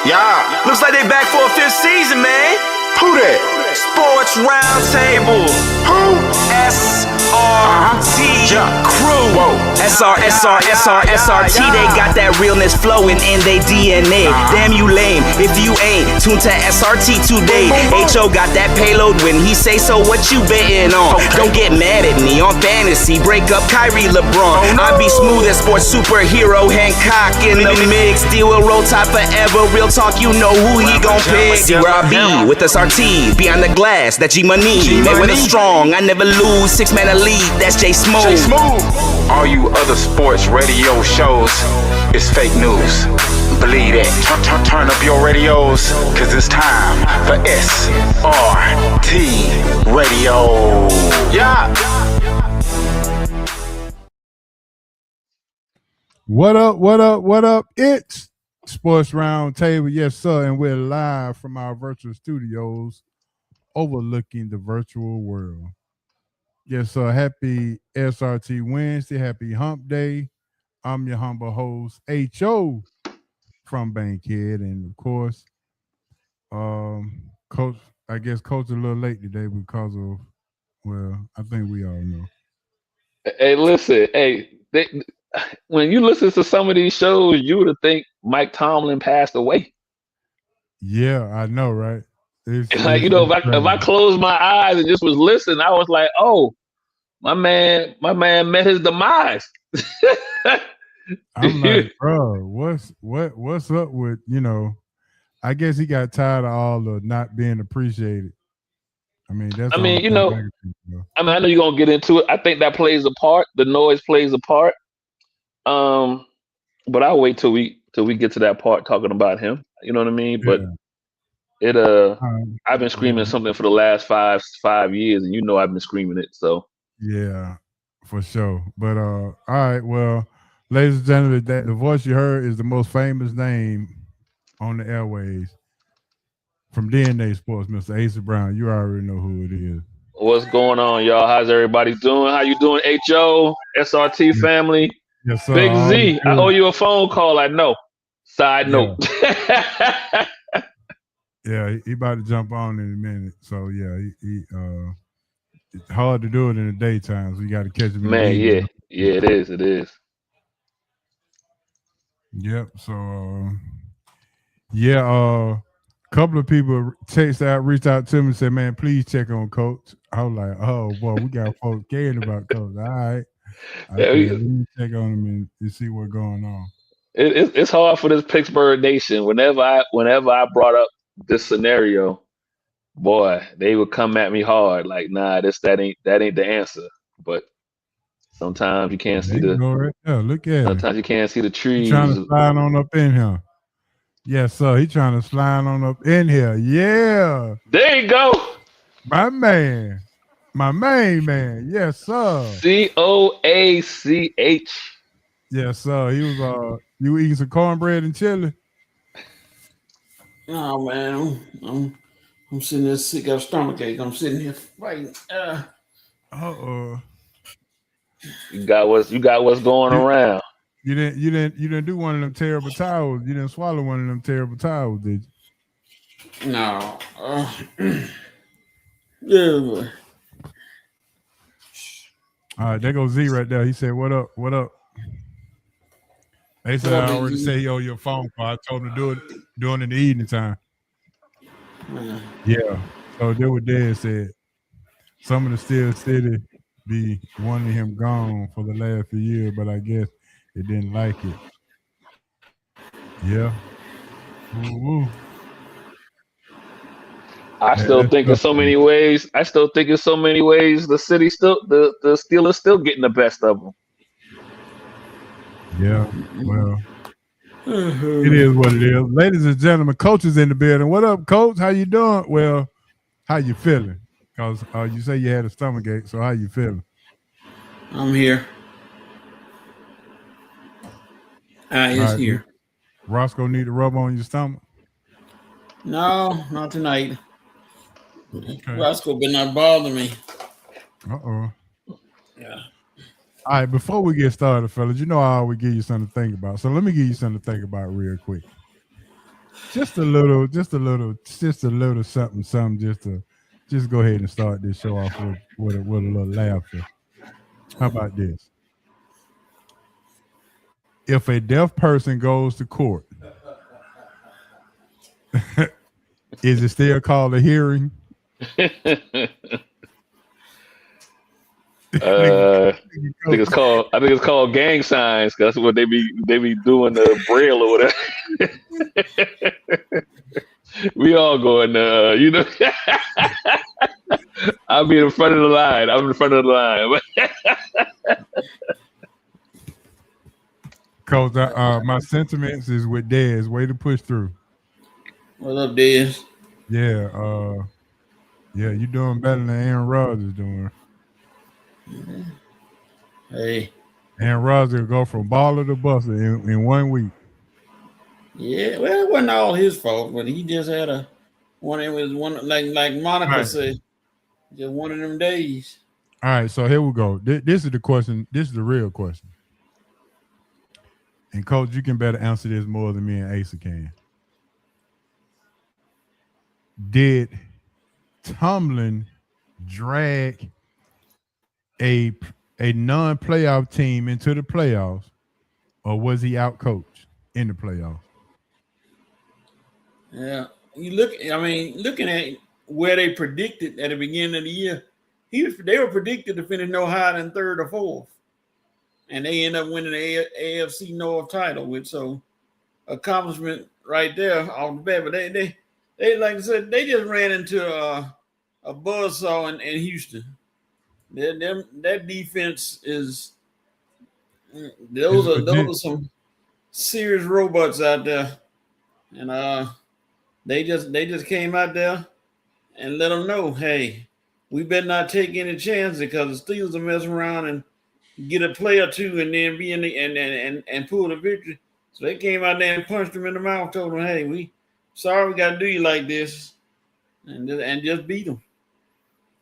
Yeah, looks like they back for a fifth season, man. Who that? Sports Roundtable. Who? SRT Crew. Whoa. SRT. They got that realness flowing in they DNA. Damn you lame if you ain't tuned to SRT today. HO got that payload when he say so. What you betting on? Don't get mad at me on fantasy. Break up Kyrie LeBron. I be smooth as sports superhero Hancock in the mix. Deal will roll tide forever. Real talk, you know who he gon' pick. See where I be with SRT. Behind the glass, that G-Money. Made with a strong, I never lose. 6-man elite, that's J Smooth. All you other sports radio shows is fake news. Believe that. Turn up your radios, cause it's time for SRT Radio. Yeah. What up? It's Sports Roundtable. Yes, sir. And we're live from our virtual studios overlooking the virtual world. Yes, sir. Happy SRT Wednesday. Happy Hump Day. I'm your humble host, H.O. from Bankhead. And of course, Coach, I guess Coach a little late today because of, well, I think we all know. Hey, listen. When you listen to some of these shows, you would think Mike Tomlin passed away. Yeah, I know, right? If I closed my eyes and just was listening, I was like, "Oh, my man met his demise." I'm like, bro, what's up with, I guess he got tired of all the not being appreciated. I mean, I know you're gonna get into it. I think that plays a part. The noise plays a part. But I'll wait till we get to that part talking about him. You know what I mean? Yeah. But I've been screaming something for the last five years, and I've been screaming it. So yeah, for sure. But all right, well, ladies and gentlemen, the voice you heard is the most famous name on the airways from DNA Sports, Mr. Asa Brown. You already know who it is. What's going on, y'all? How's everybody doing? How you doing, HO, SRT family? Yes, sir. Big Z, I owe you a phone call. I know. Side note. Yeah, he about to jump on in a minute. So yeah, it's hard to do it in the daytime, so you got to catch him. Man, yeah, it is. Yep. So a couple of people reached out to me and said, "Man, please check on Coach." I was like, "Oh boy, we got folks caring about Coach." All right. Let me check on him and see what's going on. It's hard for this Pittsburgh nation. Whenever I brought up this scenario, boy, they would come at me hard. Like, nah, that ain't the answer. But sometimes you can't see the. Right there. Look at sometimes you can't see the trees. He's trying to slide on up in here. Yes, sir. He's trying to slide on up in here. Yeah. There you go. My man. My main man, yes, sir. COACH. Yes, sir. He was you were eating some cornbread and chili? Oh man, I'm sitting there sick, got a stomach ache. I'm sitting here fighting. You got what's going around. You didn't do one of them terrible towels. You didn't swallow one of them terrible towels, did you? No. Yeah, boy. All right, there goes Z right there. He said, "What up? What up?" They said I already say he owe you a phone call. I told him to do it during the evening time. Yeah. So they were there and said some of the Steel City be wanting him gone for the last few years, but I guess they didn't like it. Yeah. Woo-woo. I still think in so many ways. The city still, the Steelers still getting the best of them. Yeah, well, it is what it is. Ladies and gentlemen, Coach is in the building. What up, Coach? How you doing? Well, how you feeling? Because you say you had a stomach ache, so how you feeling? I'm here. Is here. Roscoe need to rub on your stomach? No, not tonight. Okay. Roscoe better not bother me. Uh-oh. Yeah. All right, before we get started, fellas, I always give you something to think about. So let me give you something to think about real quick. just a little something, just go ahead and start this show off with a little laughter. How about this? If a deaf person goes to court, is it still called a hearing? I think it's called gang signs. 'Cause that's what they be doing the braille or whatever. We all going, I'll be in front of the line. I'm in front of the line. Cause my sentiments is with Dez. Way to push through. What up, Dez? Yeah, you're doing better than Aaron Rodgers is doing. Hey. Aaron Rodgers will go from baller to buster in 1 week. Yeah, well, it wasn't all his fault, but he just had like Monica said, just one of them days. All right, so here we go. This is the question. This is the real question. And Coach, you can better answer this more than me and Asa can. Did Tomlin drag a non-playoff team into the playoffs, or was he out-coached in the playoffs? Yeah, looking at where they predicted at the beginning of the year, they were predicted to finish no higher than third or fourth, and they end up winning the AFC North title with so accomplishment right there off the bat. But they like I said, they just ran into a buzzsaw in Houston. That defense is those are some serious robots out there, and they just came out there and let them know, hey, we better not take any chances because the Steelers will mess around and get a play or two and then be in the and pull the victory. So they came out there and punched them in the mouth, told them, hey, we got to do you like this, and just beat them.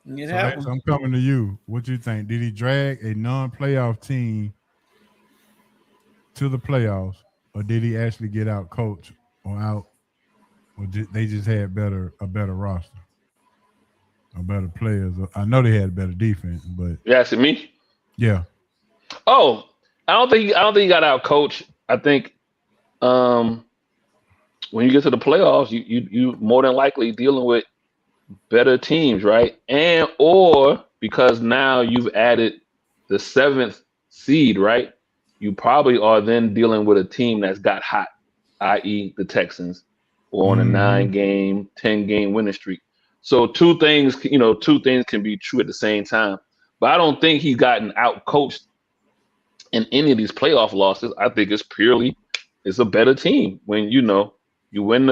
So I'm coming to you. What you think? Did he drag a non-playoff team to the playoffs, or did he actually get out coach or they just had a better roster, or better players? I know they had a better defense, but You asking me? Yeah. Oh, I don't think he got out coach. I think when you get to the playoffs, you more than likely dealing with better teams, right? And or because now you've added the 7th seed, right? You probably are then dealing with a team that's got hot, i.e. the Texans, who are on a 9-game, 10-game winning streak. So two things can be true at the same time. But I don't think he's gotten out coached in any of these playoff losses. I think it's a better team when you win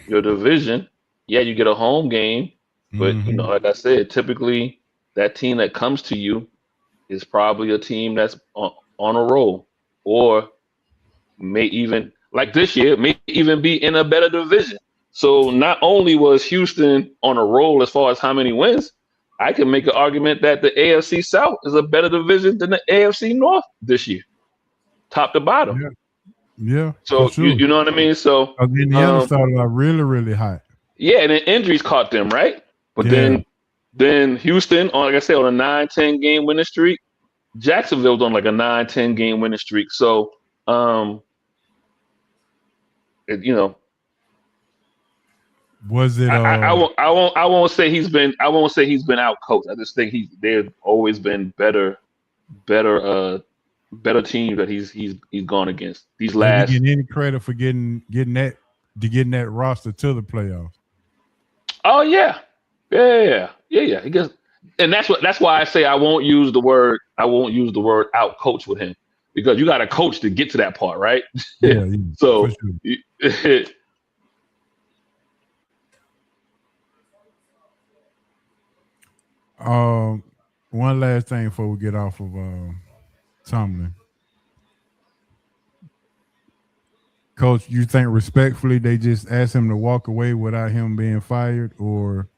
your division. Yeah, you get a home game, but like I said, typically that team that comes to you is probably a team that's on a roll, or may even, like this year, may even be in a better division. So not only was Houston on a roll as far as how many wins, I can make an argument that the AFC South is a better division than the AFC North this year, top to bottom. Yeah. So sure. you know what I mean? So Indiana started out really, really hot. Yeah, and then injuries caught them, right? But then Houston, like I said, on a 9-10 game winning streak. Jacksonville's on like a 9-10 game winning streak. So was it? I won't say he's been out coached. I just think they've always been better teams that he's gone against these last. Did he get any credit for getting that roster to the playoffs? Oh yeah. He gets, and that's why I say I won't use the word out coach with him, because you got to coach to get to that part, right? Yeah. So. One last thing before we get off of Tomlin. Coach, you think respectfully they just asked him to walk away without him being fired, or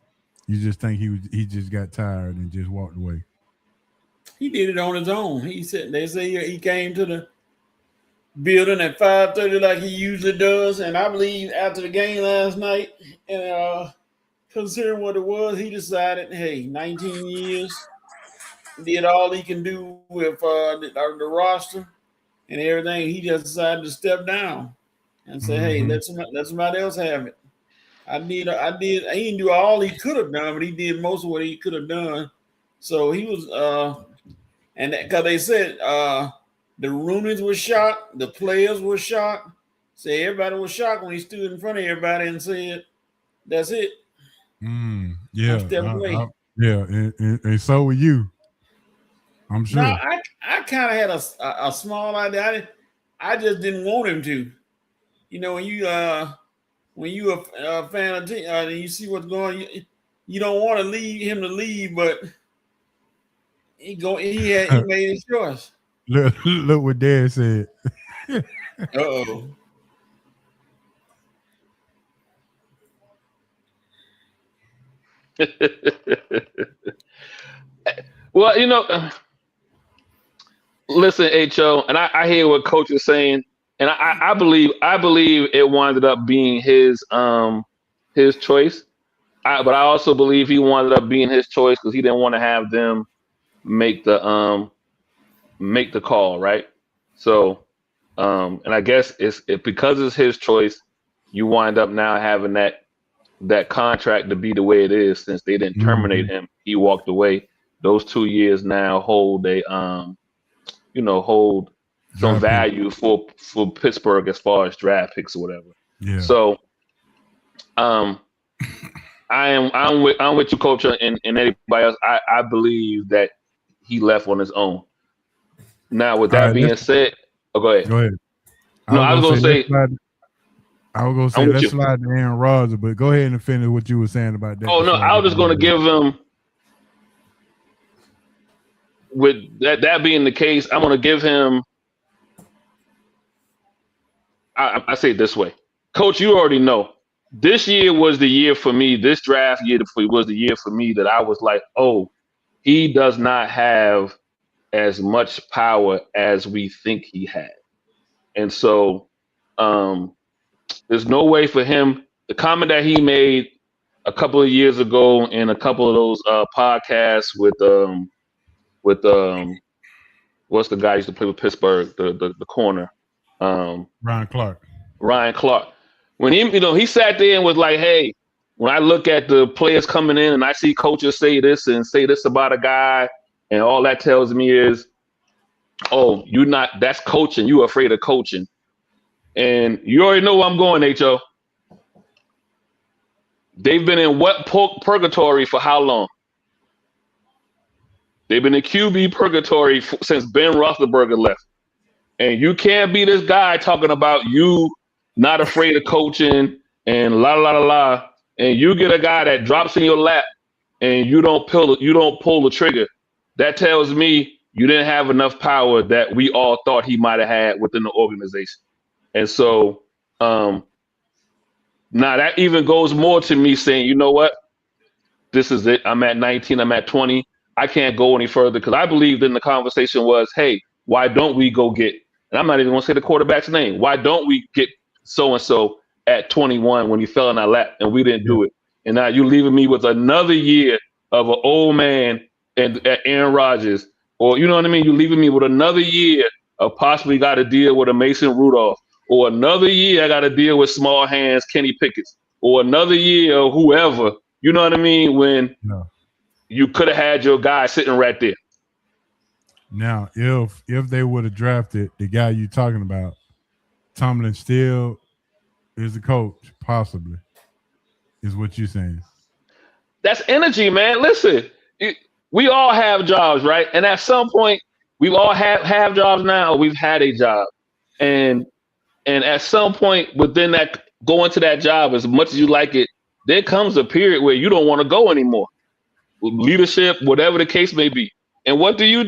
you just think he just got tired and just walked away? He did it on his own. They say he came to building at 5:30 like he usually does. And I believe after the game last night, and considering what it was, he decided, hey, 19 years, did all he can do with the roster and everything. He just decided to step down and say, hey, let somebody else have it. He didn't do all he could have done, but he did most of what he could have done. So he was, and because they said the Rooney's were shocked, the players were shocked. So everybody was shocked when he stood in front of everybody and said, "That's it." Yeah, yeah, and so were you. I'm sure. No, I kind of had a small idea. I just didn't want him to. You know, when you a fan of team, and you see what's going on, you don't want to leave him to leave, but he made his choice. Look what Dad said. Uh-oh. Well, listen, HO, and I hear what Coach is saying, and I believe it winded up being his choice. But I also believe he wanted up being his choice because he didn't want to have them make the call, right? So, and I guess because it's his choice, you wind up now having that contract to be the way it is. Since they didn't terminate him, he walked away. Those 2 years now hold hold some value for Pittsburgh as far as draft picks or whatever. Yeah. So, I'm with you, Coach, and anybody else. I believe that he left on his own. Now, with that being said, go ahead. Go ahead. No, I was going to say. I was going to say let's slide to Aaron Rodgers, but go ahead and finish what you were saying about that. Oh no, I was just going to give him. With that being the case, I'm going to give him. I say it this way, Coach. You already know. This year was the year for me. This draft year was the year for me that I was like, oh, he does not have as much power as we think he had. And so there's no way for him. The comment that he made a couple of years ago in a couple of those podcasts with what's the guy who used to play with Pittsburgh, the corner? Ryan Clark. When he sat there and was like, hey, when I look at the players coming in and I see coaches say this and say this about a guy, and all that tells me is, oh, that's coaching. You're afraid of coaching. And you already know where I'm going, H.O. They've been in what purgatory for how long? They've been in QB purgatory since Ben Roethlisberger left. And you can't be this guy talking about you not afraid of coaching and la la la la, and you get a guy that drops in your lap and you don't pull the trigger. That tells me you didn't have enough power that we all thought he might have had within the organization. And so now that even goes more to me saying, you know what? This is it. I'm at 19. I'm at 20. I can't go any further because I believed in the conversation was, hey, why don't we go get, and I'm not even going to say the quarterback's name. Why don't we get so-and-so at 21 when he fell in our lap and we didn't do it? And now you're leaving me with another year of an old man and at Aaron Rodgers, or you know what I mean? You're leaving me with another year of possibly got to deal with a Mason Rudolph, or another year I got to deal with small hands Kenny Pickett's, or another year of whoever. You know what I mean? When you could have had your guy sitting right there. Now, if they would have drafted the guy you're talking about, Tomlin still is the coach, possibly, is what you're saying. That's energy, man. Listen, we all have jobs, right? And at some point, we all have jobs now. We've had a job. And at some point within that, going to that job, as much as you like it, there comes a period where you don't want to go anymore. Leadership, whatever the case may be. And what do? You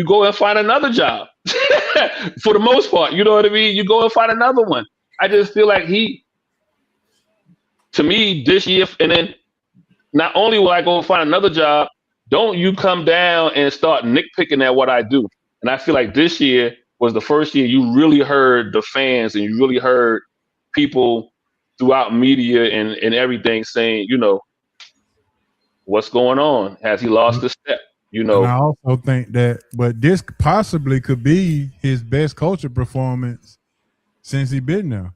go and find another job. For the most part, you know what I mean? You go and find another one. I just feel like to me, this year, and then not only will I go find another job, don't you come down and start nitpicking at what I do. And I feel like this year, was the first year you really heard the fans and you really heard people throughout media and everything saying, what's going on? Has he lost a step? And I also think that, but this possibly could be his best coaching performance since he's been there,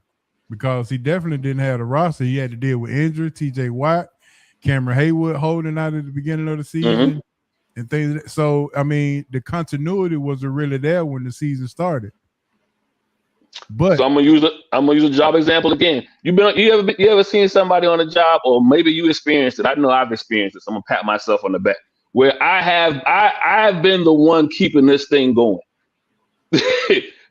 because he definitely didn't have the roster. He had to deal with injury, TJ Watt, Cameron Haywood holding out at the beginning of the season, and things. So, I mean, the continuity wasn't really there when the season started. But so I'm gonna use a job example again. You ever seen somebody on a job, or maybe you experienced it? I know I've experienced it. So I'm gonna pat myself on the back. Where I've been the one keeping this thing going,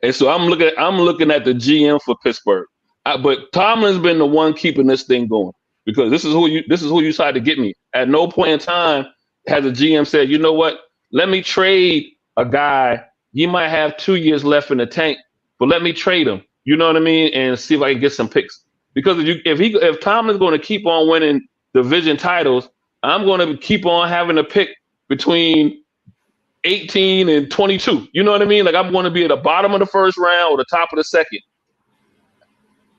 and so I'm looking at the GM for Pittsburgh. But Tomlin's been the one keeping this thing going, because this is who you tried to get me. At no point in time has a GM said, you know what, let me trade a guy. He might have 2 years left in the tank, but let me trade him. You know what I mean? And see if I can get some picks. Because if Tomlin's going to keep on winning division titles, I'm going to keep on having a pick between 18 and 22. You know what I mean? Like, I'm going to be at the bottom of the first round or the top of the second.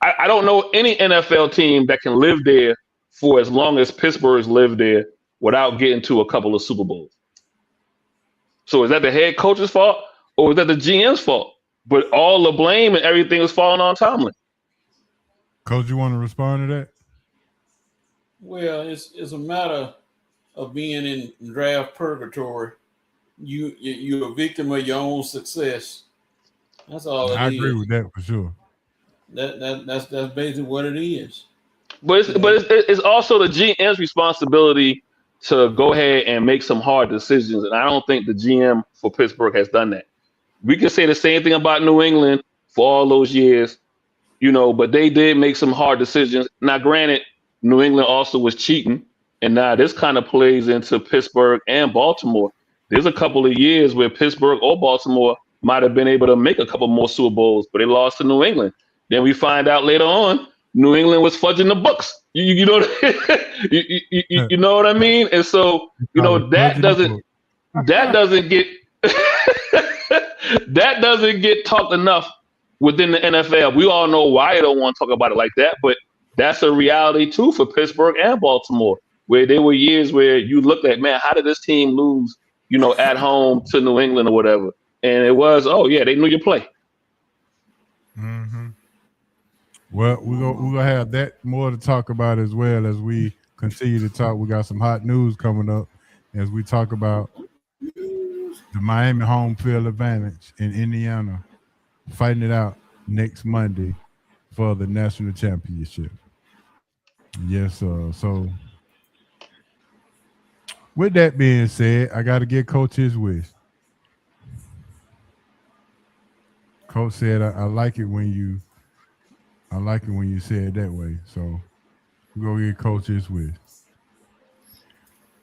I don't know any NFL team that can live there for as long as Pittsburgh's lived there without getting to a couple of Super Bowls. So is that the head coach's fault, or is that the GM's fault? But all the blame and everything is falling on Tomlin. Coach, you want to respond to that? Well, it's a matter of being in draft purgatory. You're a victim of your own success. That's all it is. I agree with that for sure. That's basically what it is. But it's also the GM's responsibility to go ahead and make some hard decisions, and I don't think the GM for Pittsburgh has done that. We can say the same thing about New England for all those years, but they did make some hard decisions. Now, granted, New England also was cheating, and now this kind of plays into Pittsburgh and Baltimore. There's a couple of years where Pittsburgh or Baltimore might have been able to make a couple more Super Bowls, but they lost to New England. Then we find out later on, New England was fudging the books. You know you know what I mean? And so, that doesn't get that doesn't get talked enough within the NFL. We all know why they don't want to talk about it like that, but that's a reality too for Pittsburgh and Baltimore, where there were years where you looked at, man, how did this team lose, at home to New England or whatever? And it was, they knew your play. Mm-hmm. Well, we're gonna have that more to talk about as well as we continue to talk. We got some hot news coming up as we talk about the Miami home field advantage in Indiana, fighting it out next Monday for the national championship. Yes, so with that being said, I got to get Coach his wish. Coach said, I like it when you say it that way. So we're going to get Coach his wish.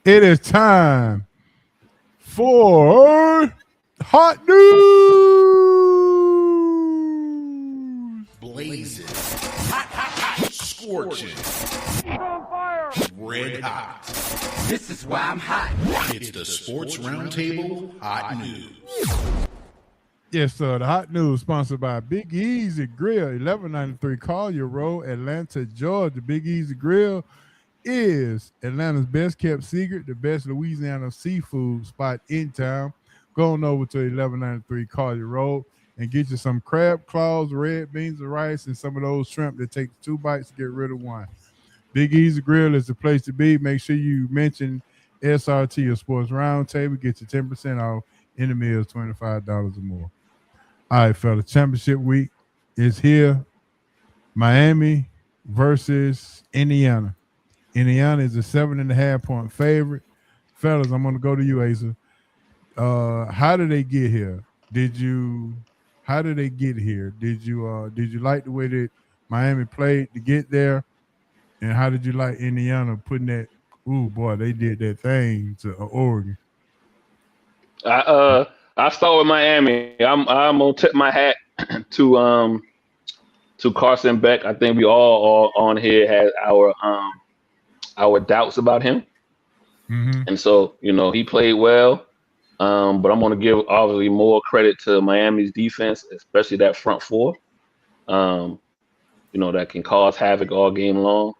It is time for hot news. Blazing. Hot. Scorching. On fire. Red hot. This is why I'm hot. It's the Sports Roundtable Hot News. Yes, sir. The hot news sponsored by Big Easy Grill, 1193 Collier Road, Atlanta, Georgia. Big Easy Grill is Atlanta's best kept secret, the best Louisiana seafood spot in town. Go on over to 1193 Collier Road and get you some crab claws, red beans and rice, and some of those shrimp that takes 2 bites to get rid of one. Big Easy Grill is the place to be. Make sure you mention SRT or Sports Roundtable. Get you 10% off any meals, $25 or more. All right, fellas, championship week is here. Miami versus Indiana. Indiana is a 7.5-point favorite. Fellas, I'm going to go to you, Asa. How did they get here? How did they get here? Did you like the way that Miami played to get there? And how did you like Indiana putting that? Ooh, boy, they did that thing to Oregon. I start with Miami. I'm gonna tip my hat to Carson Beck. I think we all on here had our doubts about him, and so he played well. But I'm going to give obviously more credit to Miami's defense, especially that front four. That can cause havoc all game long.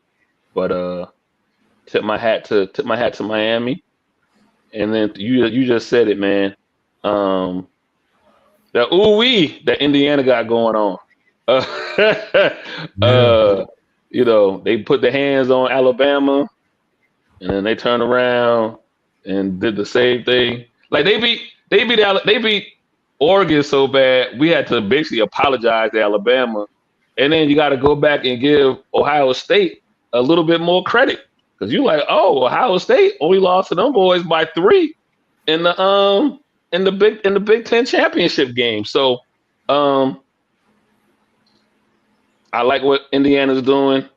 But tip my hat to Miami. And then you just said it, man. The ooh-wee that Indiana got going on. Yeah. They put their hands on Alabama, and then they turned around and did the same thing. Like they beat Oregon so bad, we had to basically apologize to Alabama, and then you got to go back and give Ohio State a little bit more credit because you're like, oh, Ohio State only lost to them boys by 3 in the Big Ten championship game. So I like what Indiana's doing.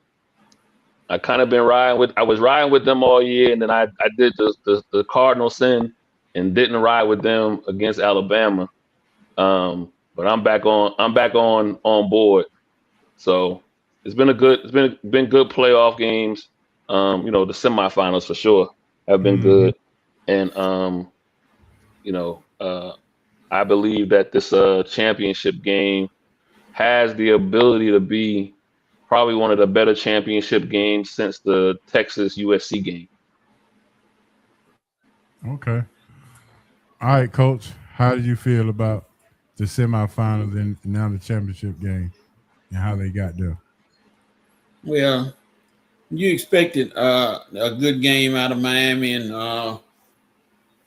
I kind of I was riding with them all year, and then I did the Cardinal sin and didn't ride with them against Alabama. But I'm back on board. So it's been good playoff games. The semifinals for sure have been good, and I believe that this championship game has the ability to be probably one of the better championship games since the Texas USC game. Okay. All right, Coach. How did you feel about the semifinals and now the championship game and how they got there? Well, you expected a good game out of Miami and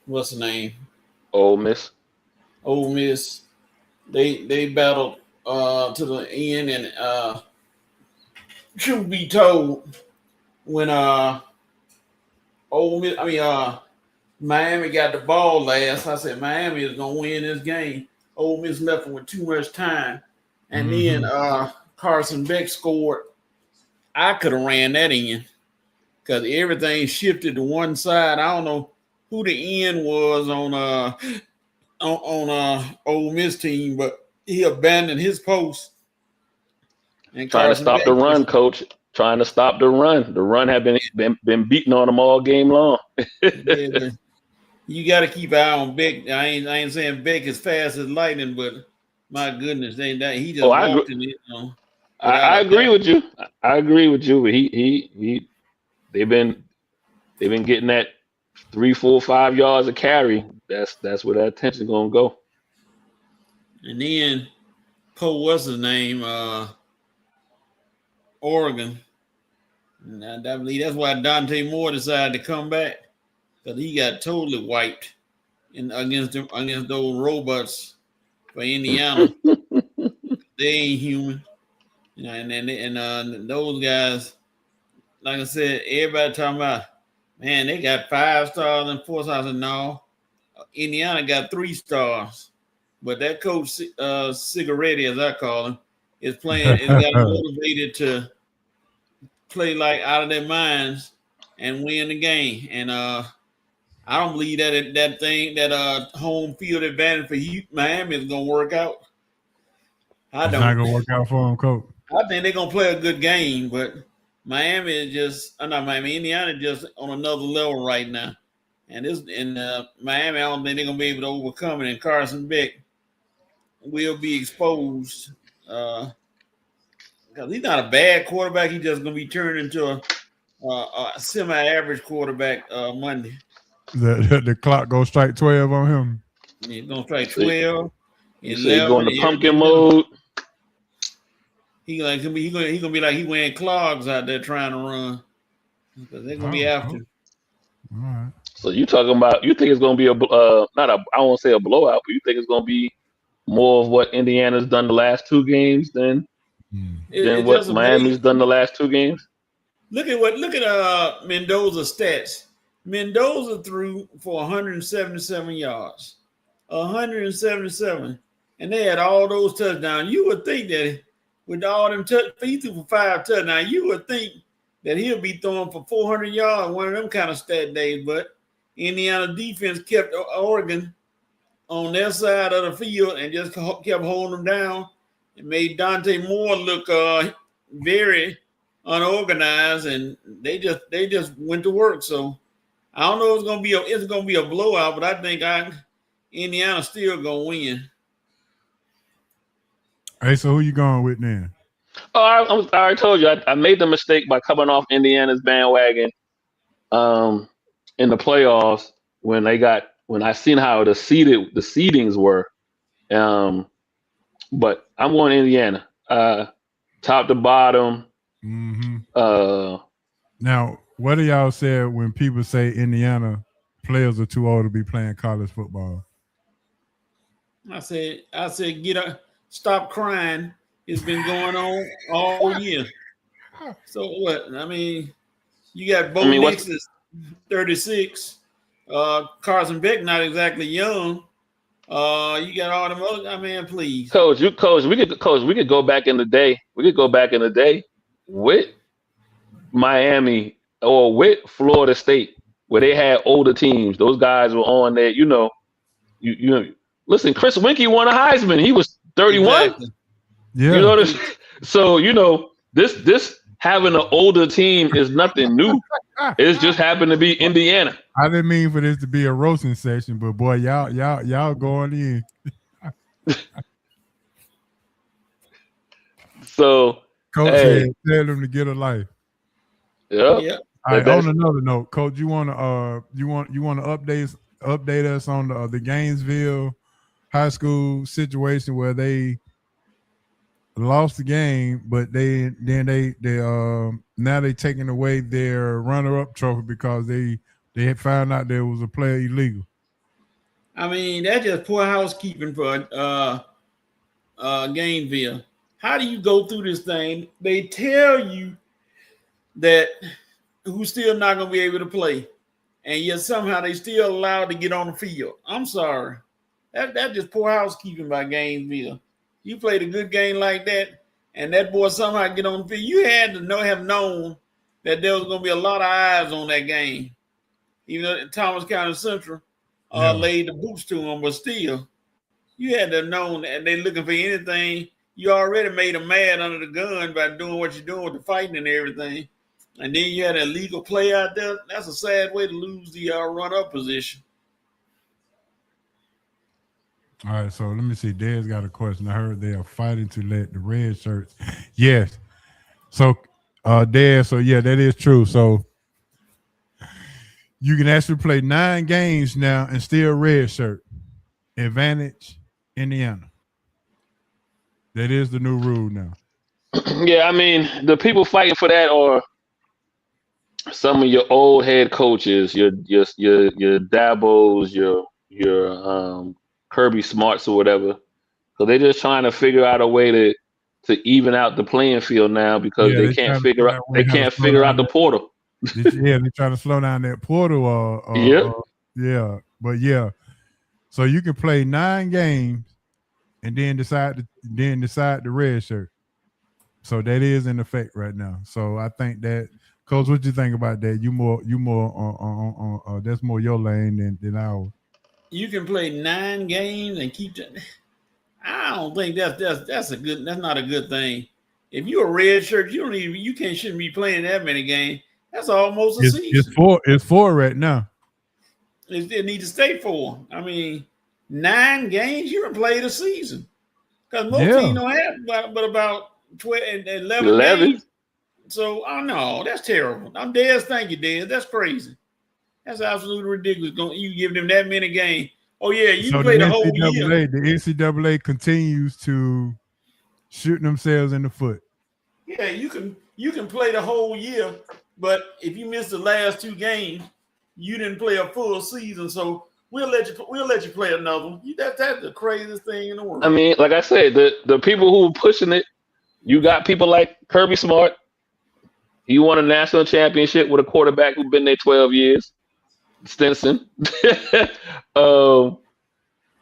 what's the name? Ole Miss. Ole Miss. They battled to the end, and truth be told, when Miami got the ball last, I said Miami is gonna win this game. Ole Miss left them with too much time, and then Carson Beck scored. I could have ran that in because everything shifted to one side. I don't know who the end was on Ole Miss team, but he abandoned his post. And trying to stop the run, Coach. Trying to stop the run. The run had been beating on them all game long. Yeah, you got to keep an eye on Beck. I ain't saying Beck is fast as lightning, but my goodness, he just walked in it. I agree with you. I agree with you. But they've been getting that 3, 4, 5 yards of carry. That's where that attention gonna go. And then what's his name? Oregon. And I believe that's why Dante Moore decided to come back because he got totally wiped against those robots for Indiana. They ain't human. And those guys, like I said, everybody talking about, man, they got 5 stars and 4 stars. And no, Indiana got 3 stars. But that coach, Cigaretti, as I call him, is got motivated to play like out of their minds and win the game. And I don't believe that home field advantage for Miami is going to work out. It's not going to work out for them, Coach. I think they're gonna play a good game, but Miami is just Indiana just on another level right now. And Miami, I don't think they're gonna be able to overcome it. And Carson Beck will be exposed because he's not a bad quarterback. He's just gonna be turned into a semi-average quarterback Monday. The clock gonna strike 12 on him. He's gonna strike 12. He's going to pumpkin mode. He gonna be like he wearing clogs out there trying to run because they're gonna be after. All right. So you think it's gonna be I won't say a blowout, but you think it's gonna be more of what Indiana's done the last 2 games than what Miami's done the last 2 games? Look at Mendoza's stats. Mendoza threw for 177 yards, 177, and they had all those touchdowns. You would think that. With all them he threw for 5 touchdowns, you would think that he'll be throwing for 400 yards one of them kind of stat days. But Indiana defense kept Oregon on their side of the field and just kept holding them down and made Dante Moore look very unorganized. And they just went to work. So I don't know if it's gonna be a blowout, but I think Indiana still gonna win. Hey, so who you going with then? Oh, I already told you. I made the mistake by coming off Indiana's bandwagon in the playoffs when I seen how the seedings were. But I'm going Indiana, top to bottom. Mm-hmm. Uh, Now, what do y'all say when people say Indiana players are too old to be playing college football? I said, get up, stop crying. It's been going on all year. So what? I mean, you got Bo Nix is 36. Carson Beck not exactly young. You got all them other. I mean, please, Coach, we could go back in the day. We could go back in the day with Miami or with Florida State, where they had older teams. Those guys were on there. You know. Listen, Chris Winkie won a Heisman. He was 31. exactly. Yeah. You know what So, this having an older team is nothing new. It's just happened to be Indiana. I didn't mean for this to be a roasting session, but boy, y'all going in. So, Coach said, tell them to get a life. Yeah. All right, on another note, Coach, you want to update us on the Gainesville high school situation where they lost the game, but now they taking away their runner-up trophy because they had found out there was a player illegal. I mean, that's just poor housekeeping for Gainesville. How do you go through this thing? They tell you that who's still not going to be able to play, and yet somehow they still allowed to get on the field. I'm sorry. That's just poor housekeeping by Gainesville. You played a good game like that, and that boy somehow get on the field. You had to have known that there was going to be a lot of eyes on that game. Even though Thomas County Central laid the boots to him, but still, you had to have known that they're looking for anything. You already made them mad under the gun by doing what you're doing with the fighting and everything. And then you had an illegal play out there. That's a sad way to lose the run-up position. All right, so let me see. Dad's got a question. I heard they are fighting to let the red shirts. Yes. So, Dad, so yeah, that is true. So you can actually play 9 games now and still red shirt. Advantage, Indiana. That is the new rule now. Yeah, I mean, the people fighting for that are some of your old head coaches, your Dabos, your Kirby Smarts or whatever. So they're just trying to figure out a way to even out the playing field now because they can't figure out the portal. Yeah, they're trying to slow down that portal. Yeah, but yeah. So you can play 9 games and then decide the red shirt. So that is in effect right now. So I think that, Coach, what you think about that? You more on that's more your lane than ours. You can play 9 games and keep that. I don't think that's not a good thing. If you're a red shirt, shouldn't be playing that many games. That's almost a season. It's 4 right now. It needs to stay 4. I mean, 9 games, you can play the season. Because most teams don't have but about 12 and 11 games. So, oh no, that's terrible. I'm Des. Thank you, Des. That's crazy. That's absolutely ridiculous. You give them that many games. Oh yeah, you play the whole year. The NCAA continues to shoot themselves in the foot. Yeah, you can play the whole year, but if you miss the last 2 games, you didn't play a full season. So we'll let you play another one. That's the craziest thing in the world. I mean, like I said, the people who are pushing it, you got people like Kirby Smart. He won a national championship with a quarterback who's been there 12 years. Stinson. You go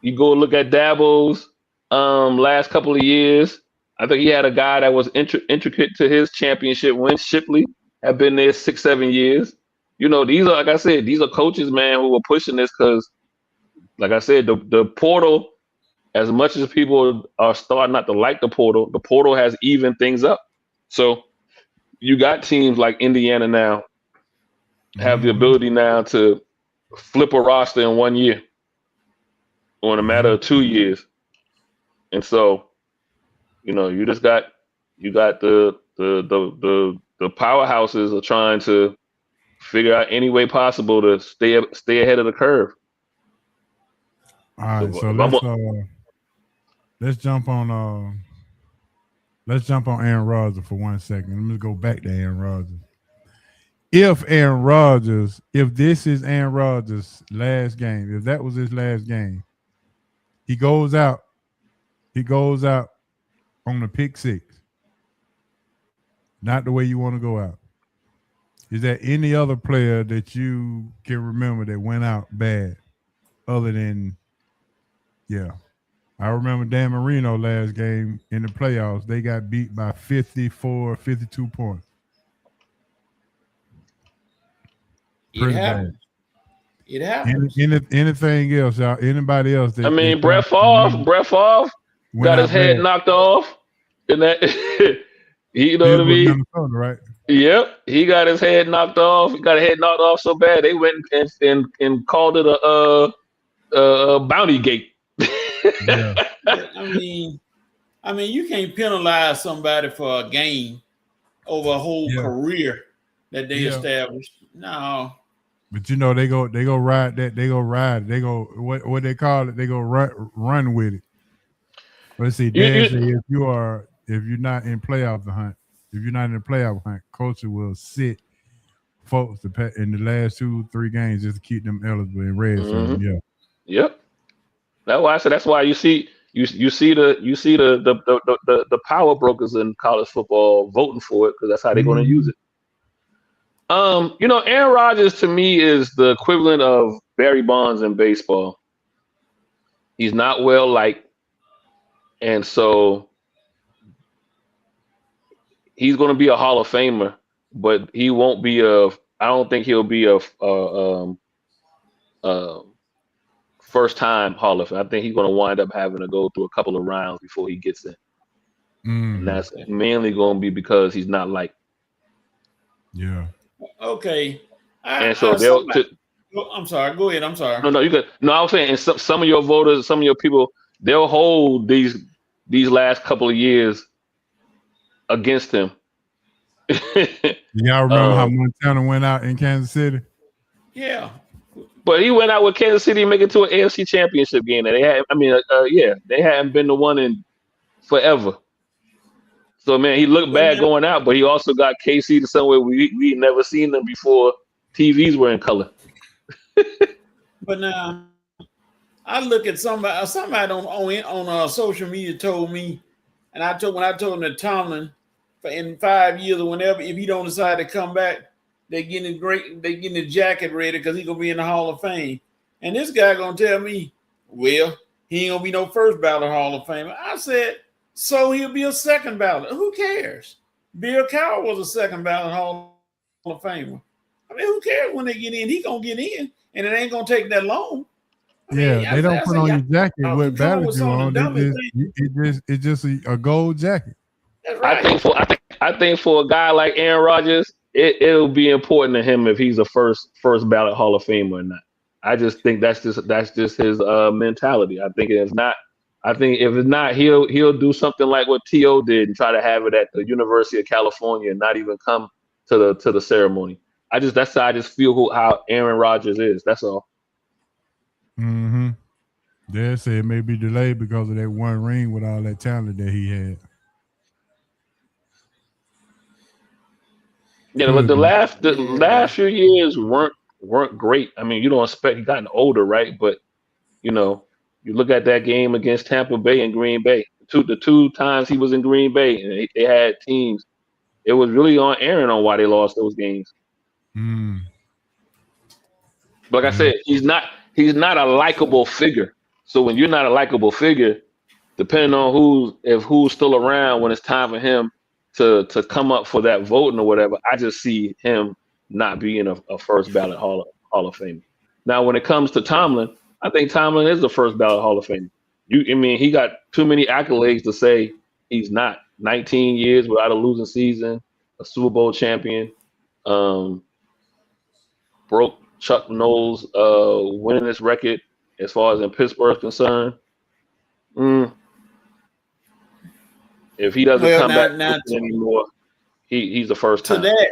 look at Dabo's last couple of years. I think he had a guy that was intricate to his championship win. Shipley had been there 6-7 years. These are, like I said, these are coaches, man, who were pushing this because, like I said, the portal, as much as people are starting not to like the portal has evened things up. So you got teams like Indiana now have the ability now to flip a roster in 1 year. in a matter of 2 years. And so, you just got the powerhouses are trying to figure out any way possible to stay ahead of the curve. All right, so let's jump on Aaron Rodgers for 1 second. Let me go back to Aaron Rodgers. If this is Aaron Rodgers' last game, if that was his last game, he goes out on a pick six. Not the way you want to go out. Is there any other player that you can remember that went out bad other than, I remember Dan Marino last game in the playoffs. They got beat by 54, 52 points. It happens. It happens. Anything else, y'all? Anybody else? Brett Favre got his head knocked off. And that, you know what I mean? Minnesota, right? Yep, he got his head knocked off. He got his head knocked off so bad they went and called it a bounty gate. Yeah. I mean, you can't penalize somebody for a game over a whole career that they established. No. But they go ride that. They go ride. They go what they call it. They go run with it. Let's see. Dan said if you're not in playoff hunt, coach will sit folks in the last 2-3 games just to keep them eligible in red zone. Mm-hmm. Yep. That's why I said. That's why you see the power brokers in college football voting for it because that's how they're going to use it. Aaron Rodgers to me is the equivalent of Barry Bonds in baseball. He's not well liked, and so he's going to be a Hall of Famer, but he won't be I don't think he'll be a first time Hall of Fame. I think he's going to wind up having to go through a couple of rounds before he gets in, and that's mainly going to be because he's not liked. Yeah. Okay. I'm sorry. Go ahead. I'm sorry. No, you could. No, I was saying, and some of your voters, some of your people, they'll hold these last couple of years against him. Y'all remember how Montana went out in Kansas City? Yeah. But he went out with Kansas City and make it to an AFC Championship game. And they hadn't been the one in forever. So, man, he looked bad going out, but he also got KC to somewhere we never seen them before TVs were in color. But now, I look at somebody on social media told me, and when I told him that Tomlin, in 5 years or whenever, if he don't decide to come back, they getting the jacket ready because he's going to be in the Hall of Fame. And this guy going to tell me, well, he ain't going to be no first ballot Hall of Famer. I said, so he'll be a second ballot. Who cares? Bill Cowher was a second ballot Hall of Famer. I mean, who cares when they get in? He gonna get in, and it ain't gonna take that long. They don't put on your jacket what ballot you on. It's just a gold jacket. That's right. I think for a guy like Aaron Rodgers, it'll be important to him if he's a first ballot Hall of Famer or not. I just think that's just his mentality. I think if it's not, he'll do something like what T.O. did and try to have it at the University of California and not even come to the ceremony. That's how I just feel how Aaron Rodgers is. That's all. Mm-hmm. They say it may be delayed because of that one ring with all that talent that he had. Yeah, but the last few years weren't great. I mean, you don't expect he gotten older, right? But you look at that game against Tampa Bay and Green Bay. The two times he was in Green Bay and they had teams. It was really on Aaron on why they lost those games. Like I said, he's not a likable figure. So when you're not a likable figure, depending on who's still around when it's time for him to come up for that voting or whatever, I just see him not being a first ballot Hall of Fame. Now, when it comes to Tomlin, I think Tomlin is the first ballot Hall of Fame. He got too many accolades to say he's not. 19 years without a losing season, a Super Bowl champion, broke Chuck Noll's winningest record as far as in Pittsburgh concerned, if he doesn't Well, come back now anymore, he's the first to time. that,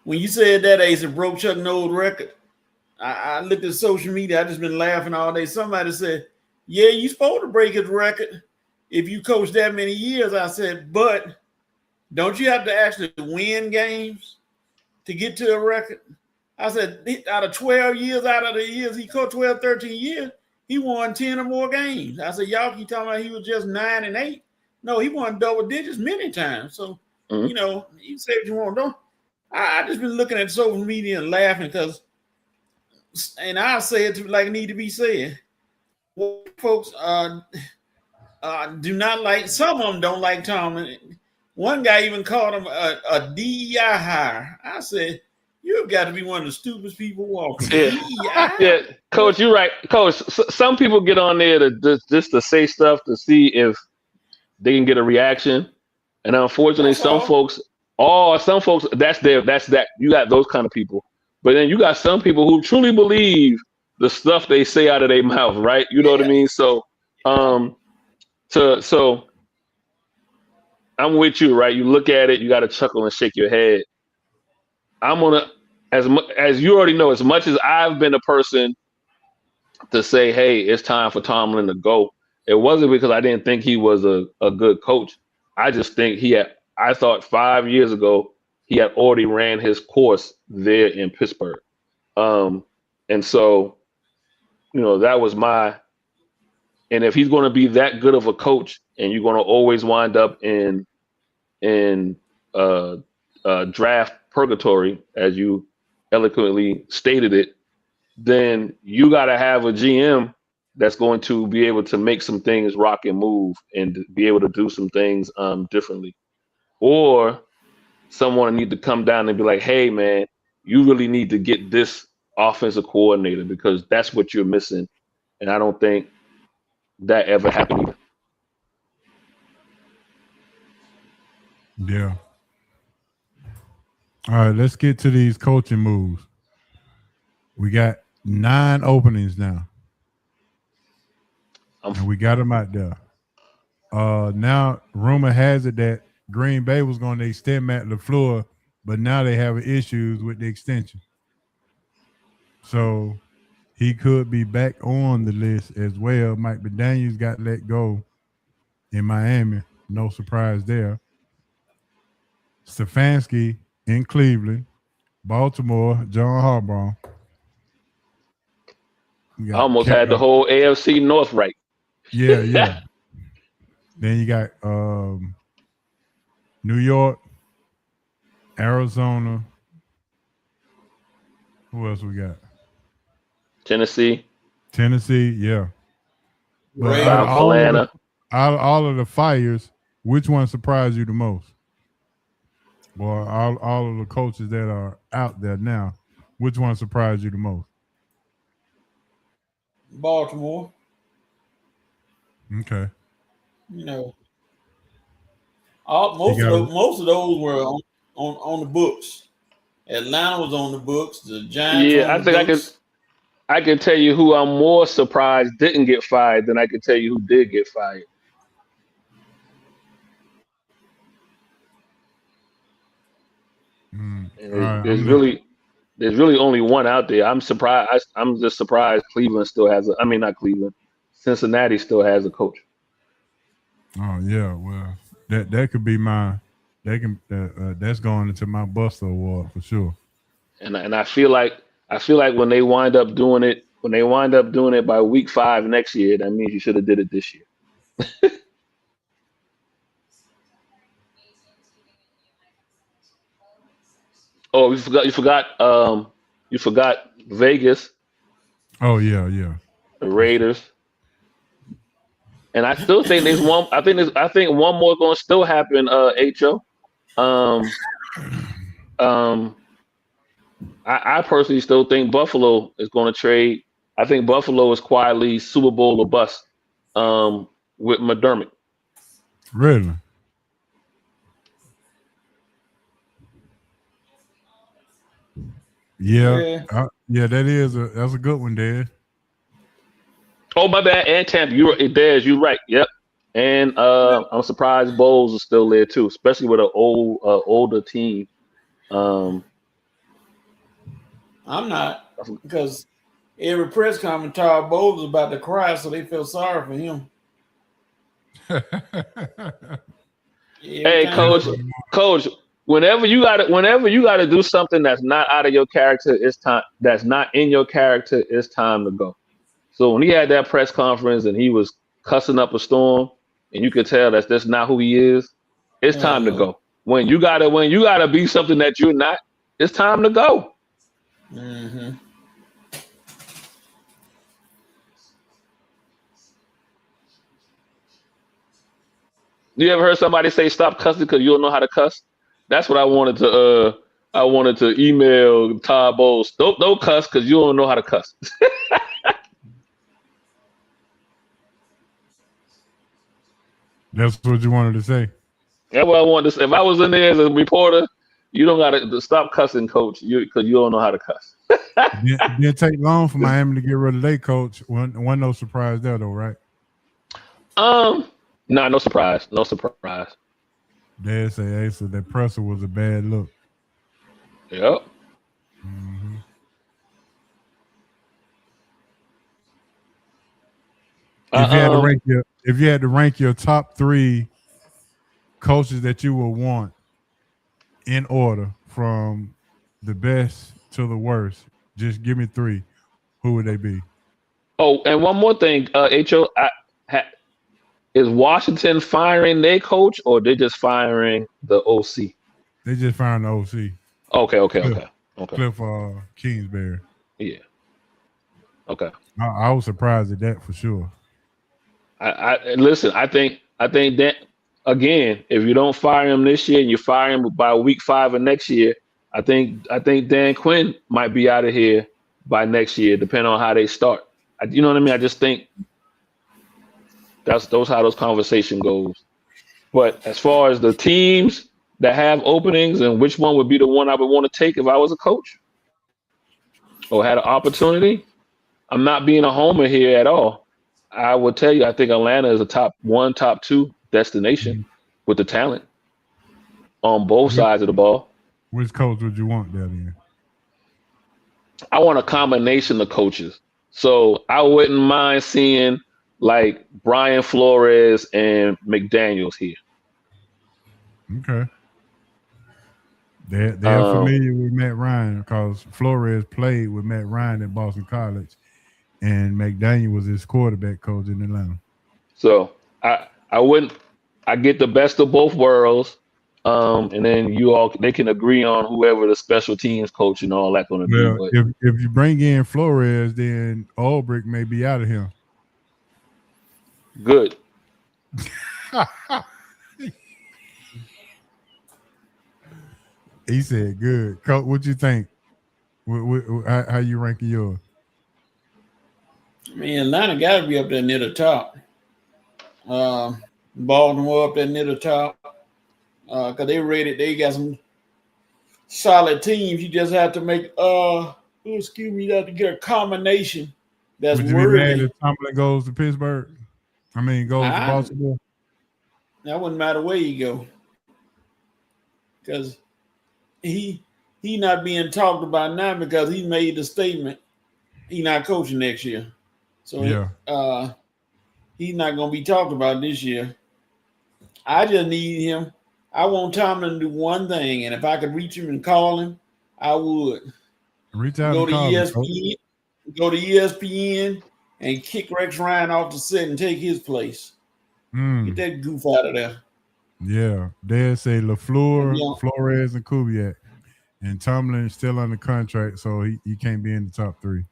when you said that Ace broke Chuck Noll's record, I looked at social media. I just been laughing all day. Somebody said, "Yeah, you supposed to break his record if you coach that many years." I said, "But don't you have to actually win games to get to a record?" I said, out of 12 years, out of the years he coached 12, 13 years, he won 10 or more games. I said, y'all keep talking about he was just 9 and 8. No, he won double digits many times. So, you know, you say what you want. Don't. I just been looking at social media and laughing because, and I'll say it like it need to be said. Folks do not like, some of them don't like Tom. One guy even called him a DEI hire. I said, you've got to be one of the stupidest people walking. Yeah, yeah, Coach, you're right. Coach, some people get on there to just to say stuff to see if they can get a reaction, and unfortunately, some folks, that's that. You got those kind of people, but then you got some people who truly believe the stuff they say out of their mouth, right? You know what I mean? So, so I'm with you, right? You look at it, you got to chuckle and shake your head. I'm gonna, as you already know, as much as I've been a person to say, hey, it's time for Tomlin to go, it wasn't because I didn't think he was a good coach. I just think I thought 5 years ago he had already ran his course there in Pittsburgh. And so, you know, that was and if he's going to be that good of a coach and you're going to always wind up in draft purgatory, as you eloquently stated it, then you got to have a GM that's going to be able to make some things rock and move and be able to do some things differently. Or someone need to come down and be like, hey, man, you really need to get this offensive coordinator because that's what you're missing. And I don't think that ever happened either. Yeah. All right, let's get to these coaching moves. We got 9 openings now. And we got them out there. Now, rumor has it that Green Bay was going to extend Matt LaFleur, but now they have issues with the extension. So he could be back on the list as well. Mike McDaniels got let go in Miami. No surprise there. Stefanski in Cleveland. Baltimore, John Harbaugh. I almost had the whole AFC North right. Yeah. Then you got New York, Arizona. Who else we got? Tennessee, yeah. But South Carolina. Out of all of the fires, which one surprised you the most? Well, all of the coaches that are out there now, which one surprised you the most? Baltimore. Okay. You know, most of those were on the books. Atlanta was on the books. The Giants. Yeah, I can tell you who I'm more surprised didn't get fired than I can tell you who did get fired. There's really only one out there. I'm surprised. I'm just surprised Cleveland still has not Cleveland. Cincinnati still has a coach. Oh yeah, well that could be that's going into my Buster Award for sure. And I feel like when they wind up doing it by week 5 next year, that means you should have did it this year. Oh, you forgot Vegas. Oh yeah. The Raiders. And I still think there's one. I think one more going to still happen. Ho. I personally still think Buffalo is going to trade. I think Buffalo is quietly Super Bowl or bust with McDermott. Really? Yeah. That's a good one, Dad. Oh, my bad. And Tampa, you're right. Yep. And I'm surprised Bowles is still there too, especially with an older team. Um, I'm not, because every press conference, Todd Bowles was about to cry, so they feel sorry for him. Hey, coach. Whenever you gotta do something that's not out of your character, it's time. That's not in your character. It's time to go. So when he had that press conference and he was cussing up a storm, and you could tell that's not who he is, it's time to go. When you gotta be something that you're not, it's time to go. Mm-hmm. You ever heard somebody say stop cussing because you don't know how to cuss? That's what I wanted to. I wanted to email Todd Bowles. Don't cuss because you don't know how to cuss. That's what you wanted to say. That's what I wanted to say. If I was in there as a reporter, you don't gotta stop cussing, coach, because you don't know how to cuss. Didn't take long for Miami to get rid of their coach. Wasn't no surprise there though, right? Nah, no surprise. No surprise. They say, hey, so that presser was a bad look. Yep. Mm-hmm. If you had to rank your top 3 coaches that you would want in order from the best to the worst, just give me 3. Who would they be? Oh, and one more thing, Ho, is Washington firing their coach or they just firing the OC? They just firing the OC. Okay. Cliff Kingsbury. Yeah. Okay. I was surprised at that for sure. I listen. I think that again, if you don't fire him this year and you fire him by week 5 of next year, I think Dan Quinn might be out of here by next year, depending on how they start. You know what I mean? I just think that's how those conversation goes. But as far as the teams that have openings and which one would be the one I would want to take if I was a coach or had an opportunity, I'm not being a homer here at all. I will tell you, I think Atlanta is a top 1, top 2 destination with the talent on both sides of the ball. Which coach would you want there then? I want a combination of coaches. So I wouldn't mind seeing like Brian Flores and McDaniels here. Okay. They're familiar with Matt Ryan because Flores played with Matt Ryan at Boston College, and McDaniel was his quarterback coach in Atlanta. So I get the best of both worlds, and then they can agree on whoever the special teams coach and all that going to be. But if you bring in Flores, then Ulbrich may be out of here. Good. He said, "Good, coach. What you think? How you ranking yours?" I mean, Atlanta got to be up there near the top. Baltimore up there near the top because they got some solid teams. You just have to make you have to get a combination that's Would you worthy. be mad if Tomlin goes to Pittsburgh? I mean, goes to Baltimore. That wouldn't matter where you go, because he not being talked about now because he made the statement he not coaching next year. So he's not going to be talked about this year. I just need him. I want Tomlin to do one thing, and if I could reach him and call him, I would. Reach out Go and to call ESPN. Go to ESPN and kick Rex Ryan off the set and take his place. Get that goof out of there. Yeah, they say LaFleur, Flores, and Kubiak, and Tomlin is still under contract, so he can't be in the top 3.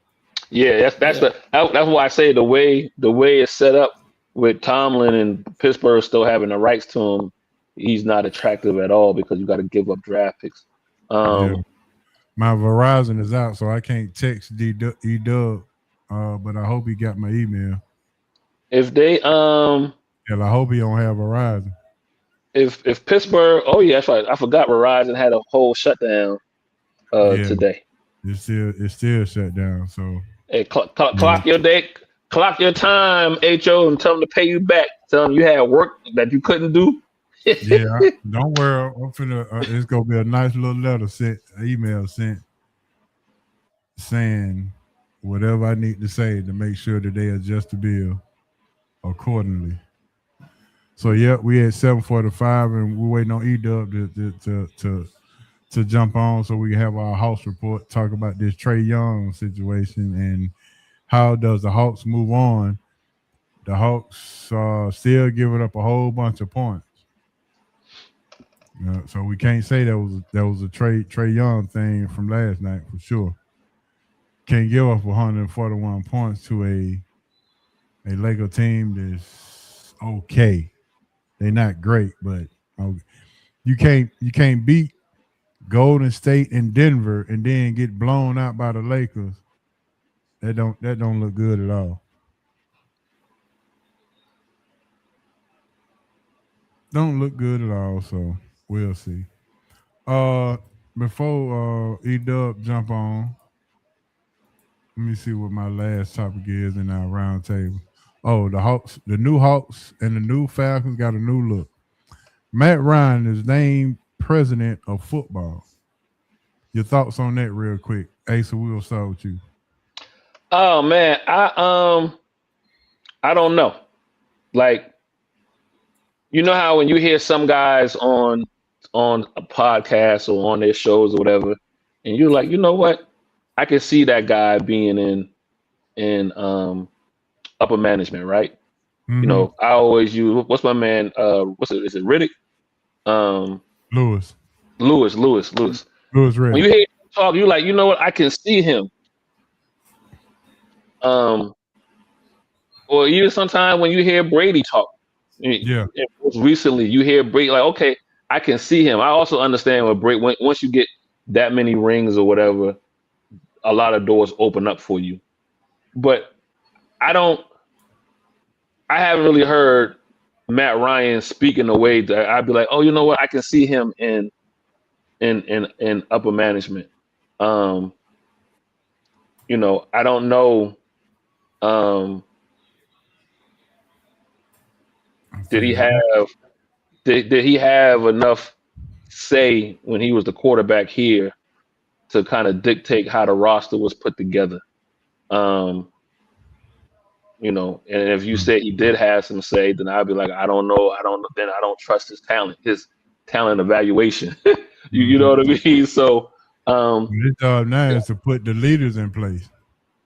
Yeah, that's why I say the way it's set up with Tomlin and Pittsburgh still having the rights to him, he's not attractive at all because you got to give up draft picks. My Verizon is out, so I can't text E-Dub, but I hope he got my email. If they I hope he don't have Verizon. If Pittsburgh, I forgot Verizon had a whole shutdown today. It's still shut down. So hey, clock your day. clock your time, HO, and tell them to pay you back. Tell them you had work that you couldn't do. Yeah, don't worry. I'm finna, it's gonna be a nice little letter sent, email sent, saying whatever I need to say to make sure that they adjust the bill accordingly. So yeah, we at 7:45, and we're waiting on E-Dub to jump on so we can have our Hawks report, talk about this Trae Young situation and how does the Hawks move on. The Hawks still giving up a whole bunch of points. So we can't say that was a Trae Young thing from last night for sure. Can't give up 141 points to a Laker team that's okay. They're not great, but you can't beat Golden State and Denver and then get blown out by the Lakers. That don't look good at all. Don't look good at all. So we'll see. Before E-Dub jump on, let me see what my last topic is in our round table. Oh, the Hawks, the new Hawks and the new Falcons got a new look. Matt Ryan is named president of football. Your thoughts on that real quick. Asa, we'll start with you. Oh man, I don't know. Like, you know how when you hear some guys on a podcast or on their shows or whatever, and you're like, you know what? I can see that guy being in upper management, right? Mm-hmm. You know, I always use what's my man? Is it Riddick? Lewis. Riddick. When you hear him talk, you're like, you know what? I can see him. Or even sometimes when you hear Brady talk, yeah. Most recently you hear Brady, like, okay, I can see him. I also understand what Brady. Once you get that many rings or whatever, a lot of doors open up for you. But I haven't really heard Matt Ryan speak in a way that I'd be like, oh, you know what? I can see him in upper management. You know, I don't know. Did he have enough say when he was the quarterback here to kind of dictate how the roster was put together? You know, and if you say he did have some say, then I'd be like, I don't know. Then I don't trust his talent evaluation. you know what I mean? So his job now is to put the leaders in place.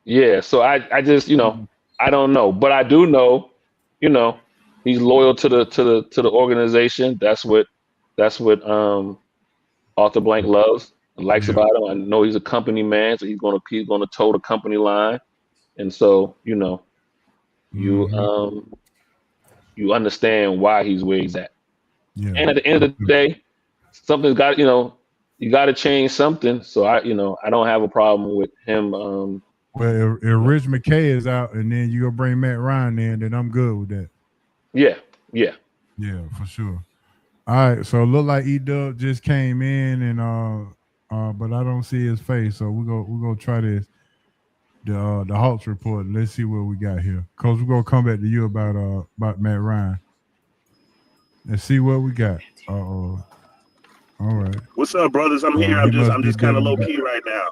Yeah. So I just, you know, I don't know, but I do know, you know, he's loyal to the organization. That's what Arthur Blank likes about him. I know he's a company man, so he's gonna toe the company line, and so you know, you understand why he's where he's at. Yeah. And at the end of the day, something's got, you know, you got to change something. So I don't have a problem with him. Well, if Rich McKay is out, and then you gonna bring Matt Ryan in, then I'm good with that. Yeah, for sure. All right, so it look like E-Dub just came in, and but I don't see his face, so we're gonna try this. The Hawks report. Let's see what we got here. Coach, we're gonna come back to you about Matt Ryan. Let's see what we got. All right. What's up, brothers? I'm here. I'm just kind of low key right now.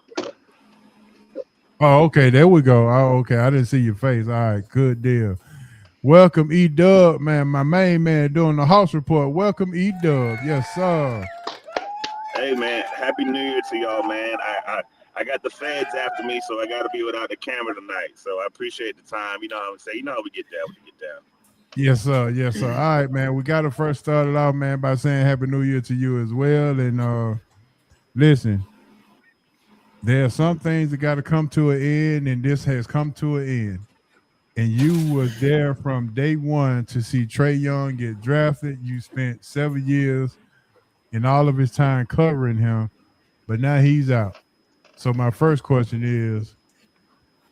Oh, okay. There we go. Oh, okay. I didn't see your face. All right, good deal. Welcome, E-Dub, man. My main man doing the Hawks report. Welcome, E-Dub. Yes, sir. Hey, man. Happy New Year to y'all, man. I got the feds after me, so I got to be without the camera tonight. So I appreciate the time. You know how I'm saying? You know how we get down. Yes, sir. Yes, sir. All right, man. We got to first start it off, man, by saying Happy New Year to you as well. And listen, there are some things that got to come to an end, and this has come to an end. And you was there from day one to see Trae Young get drafted. You spent 7 years in all of his time covering him, but now he's out. So my first question is,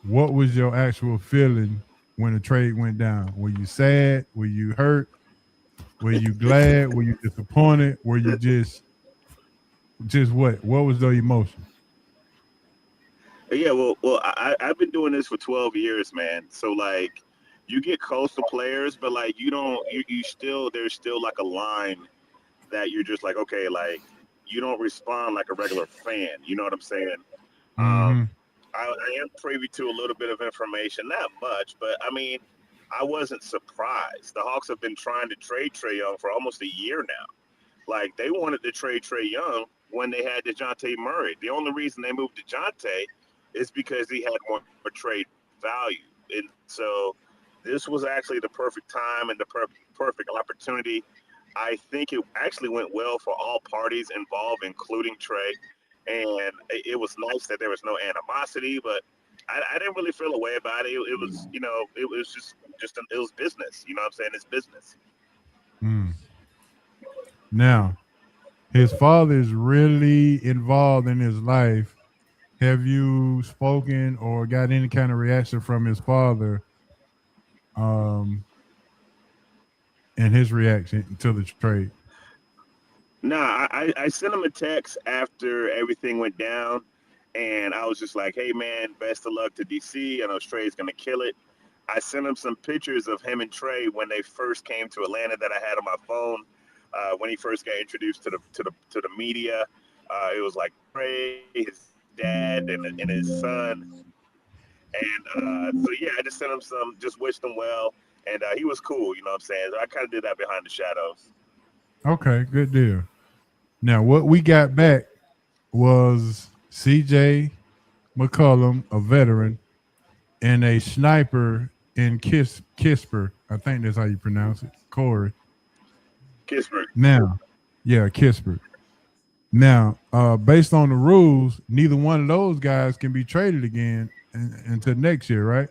what was your actual feeling when the trade went down? Were you sad? Were you hurt? Were you glad? Were you disappointed? Were you just what? What was the emotion? Yeah, well, I've been doing this for 12 years, man. So like, you get close to players, but like you don't, you still there's still like a line that you're just like, okay, like you don't respond like a regular fan. You know what I'm saying? Mm-hmm. I am privy to a little bit of information, not much, but I mean, I wasn't surprised. The Hawks have been trying to trade Trae Young for almost a year now. Like they wanted to trade Trae Young when they had DeJounte Murray. The only reason they moved DeJounte is because he had more trade value. And so this was actually the perfect time and the perfect opportunity. I think it actually went well for all parties involved, including Trey. And it was nice that there was no animosity, but I didn't really feel a way about it. It was, it was it was business. You know what I'm saying? It's business. Mm. Now, his father is really involved in his life. Have you spoken or got any kind of reaction from his father um, and his reaction to the trade? Nah, I sent him a text after everything went down, and I was just like, "Hey man, best of luck to DC. I know Trey's gonna kill it." I sent him some pictures of him and Trey when they first came to Atlanta that I had on my phone. When he first got introduced to the media, it was like Trey, his dad, and his son, and so yeah, I just sent him some, just wished him well, and he was cool. You know what I'm saying? So I kind of did that behind the shadows. Okay, good deal. Now, what we got back was CJ McCollum, a veteran, and a sniper in Kisper. I think that's how you pronounce it. Corey. Kingsbury. Now, yeah, Kisper. Now, based on the rules, neither one of those guys can be traded again until next year, right?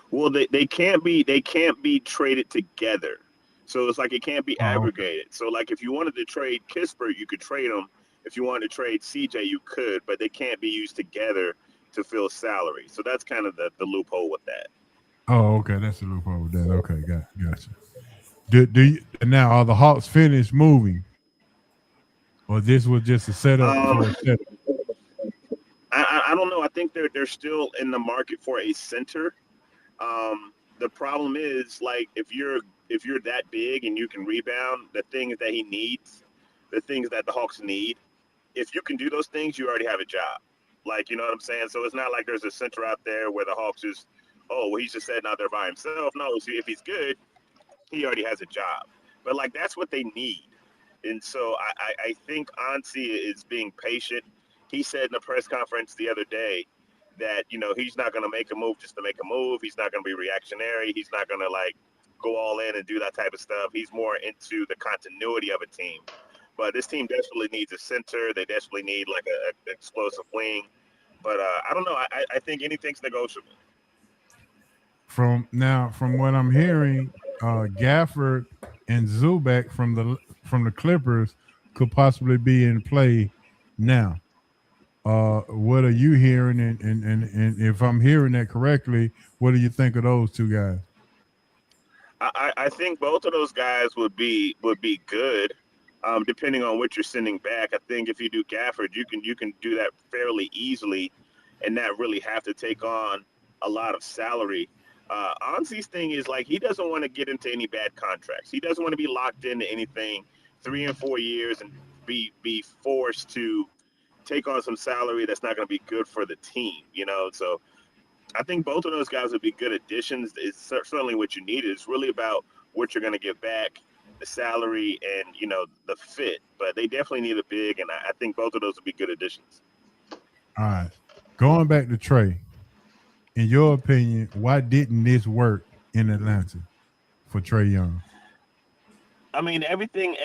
Well, they can't be traded together. So it's like it can't be Oh, okay. aggregated. So like if you wanted to trade Kispert, you could trade him. If you wanted to trade CJ, you could, but they can't be used together to fill salary. So that's kind of the loophole with that. Oh, okay. That's the loophole with that. Okay, gotcha. Do you, now are the Hawks finished moving, or this was just a setup Um, for a setup? I don't know. I think they're still in the market for a center. The problem is like if you're that big and you can rebound, the things that he needs, the things that the Hawks need, if you can do those things, you already have a job. Like, you know what I'm saying? So it's not like there's a center out there where the Hawks just, oh, well, he's just sitting out there by himself. No, see, if he's good, he already has a job. But like that's what they need. And so I think Ansi is being patient. He said in a press conference the other day that, he's not gonna make a move just to make a move. He's not gonna be reactionary. He's not gonna like go all in and do that type of stuff. He's more into the continuity of a team. But this team desperately needs a center. They desperately need like a explosive wing. But I don't know. I think anything's negotiable. From what I'm hearing, Gafford and Zubac from the Clippers could possibly be in play now. What are you hearing? And if I'm hearing that correctly, what do you think of those two guys? I think both of those guys would be good, depending on what you're sending back. I think if you do Gafford, you can do that fairly easily, and not really have to take on a lot of salary. Anzi's thing is like he doesn't want to get into any bad contracts. He doesn't want to be locked into anything 3 and 4 years and be forced to take on some salary that's not going to be good for the team. So I think both of those guys would be good additions. It's certainly what you need. It's really about what you're going to get back, the salary, and the fit. But they definitely need a big, and I think both of those would be good additions. All right. Going back to Trey, in your opinion, why didn't this work in Atlanta for Trey Young? I mean, everything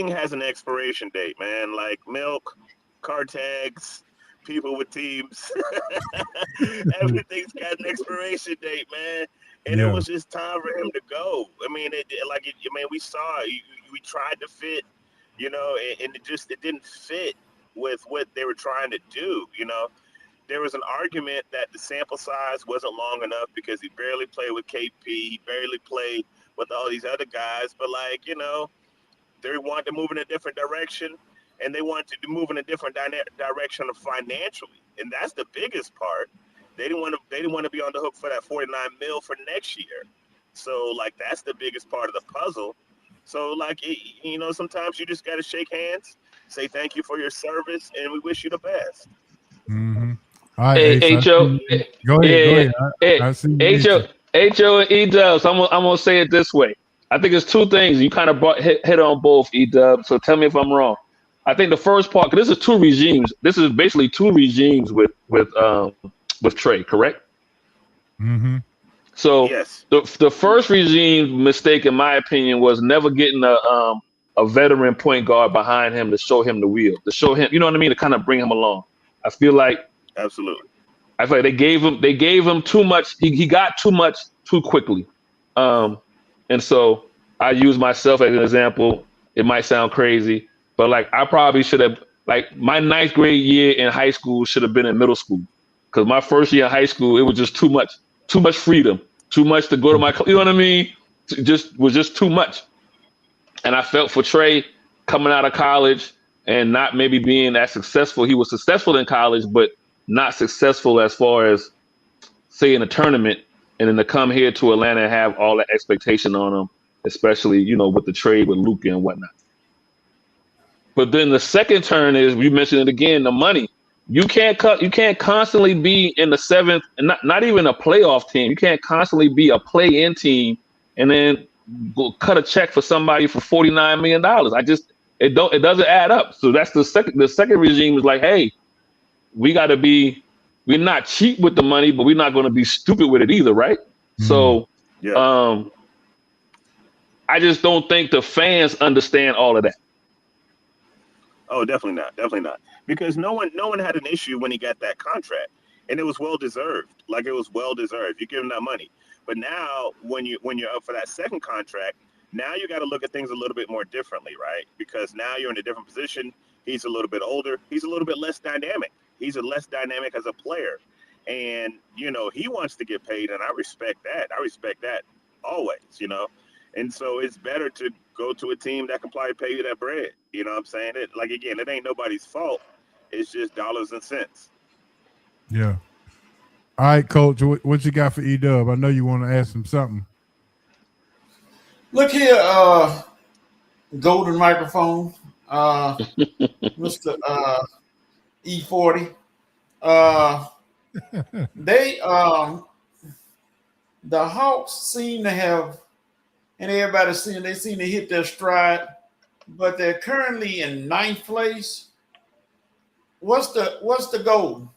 has an expiration date, man. Like milk, car tags, people with teams. Everything's got an expiration date, man. And it Yeah. was just time for him to go. I mean, we saw it. We tried to fit, and it didn't fit with what they were trying to do. There was an argument that the sample size wasn't long enough because he barely played with KP, he barely played with all these other guys. But like, they wanted to move in a different direction. and they wanted to move in a different direction of financially, and that's the biggest part. They didn't want to be on the hook for that 49 mil for next year. So like that's the biggest part of the puzzle. So like sometimes you just got to shake hands, say thank you for your service, and we wish you the best. Mm-hmm. All right, Hey, Ace, I see Ho, you. Go ahead. I see you. Ho, and E Dubs. I'm gonna say it this way. I think it's two things. You kind of hit on both, E Dubs. So tell me if I'm wrong. I think the first part, because this is two regimes. This is basically two regimes with Trey, correct? Mm-hmm. So Yes. the first regime mistake, in my opinion, was never getting a veteran point guard behind him to show him the wheel, to show him, you know what I mean, to kind of bring him along. I feel like Absolutely. they gave him too much. He got too much too quickly, and so I use myself as an example. It might sound crazy, but like I probably should have, like my ninth grade year in high school should have been in middle school, because my first year in high school it was just too much freedom, too much to go to my, you know what I mean? Was just too much, and I felt for Trey coming out of college and not maybe being as successful. He was successful in college, but not successful as far as, say, in a tournament, and then to come here to Atlanta and have all that expectation on him, especially, with the trade with Luka and whatnot. But then the second turn is, we mentioned it again, the money. You can't constantly be in the seventh, and not even a playoff team. You can't constantly be a play-in team and then go cut a check for somebody for $49 million. It doesn't add up. So that's the second regime is like, hey, we're not cheap with the money, but we're not going to be stupid with it either, right? So, yeah. I just don't think the fans understand all of that. Oh, definitely not. Because no one had an issue when he got that contract, and it was well deserved. Like it was well deserved. You give him that money. But now, when you're up for that second contract, now you got to look at things a little bit more differently, right? Because now you're in a different position. He's a little bit older. He's a little bit less dynamic. He's less dynamic as a player, and he wants to get paid, and I respect that. I respect that always, And so it's better to go to a team that can probably pay you that bread. You know what I'm saying? It ain't nobody's fault. It's just dollars and cents. Yeah. All right, Coach, what you got for E-Dub? I know you want to ask him something. Look here, golden microphone, Mr. E40. The Hawks seem to have, and they seem to hit their stride, but they're currently in ninth place. What's the goal?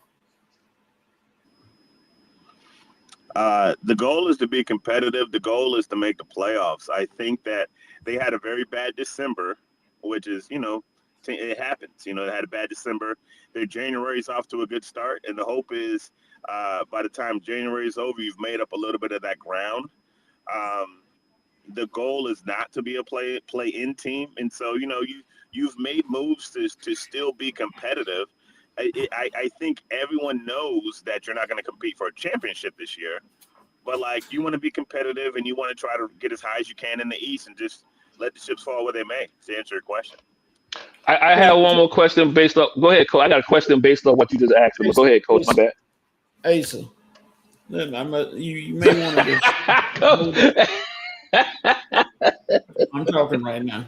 The goal is to be competitive. The goal is to make the playoffs. I think that they had a very bad December, which is, it happens. They had a bad December. Their January is off to a good start, and the hope is by the time January is over, you've made up a little bit of that ground. The goal is not to be a play-in team, and so you've made moves to still be competitive. I think everyone knows that you're not going to compete for a championship this year, but like you want to be competitive and you want to try to get as high as you can in the East and just let the chips fall where they may. To answer your question, I have one more question based off. Go ahead, Coach. I got a question based off what you just asked me. Go ahead, Coach. My bad. Asa, you may want to. I'm talking right now.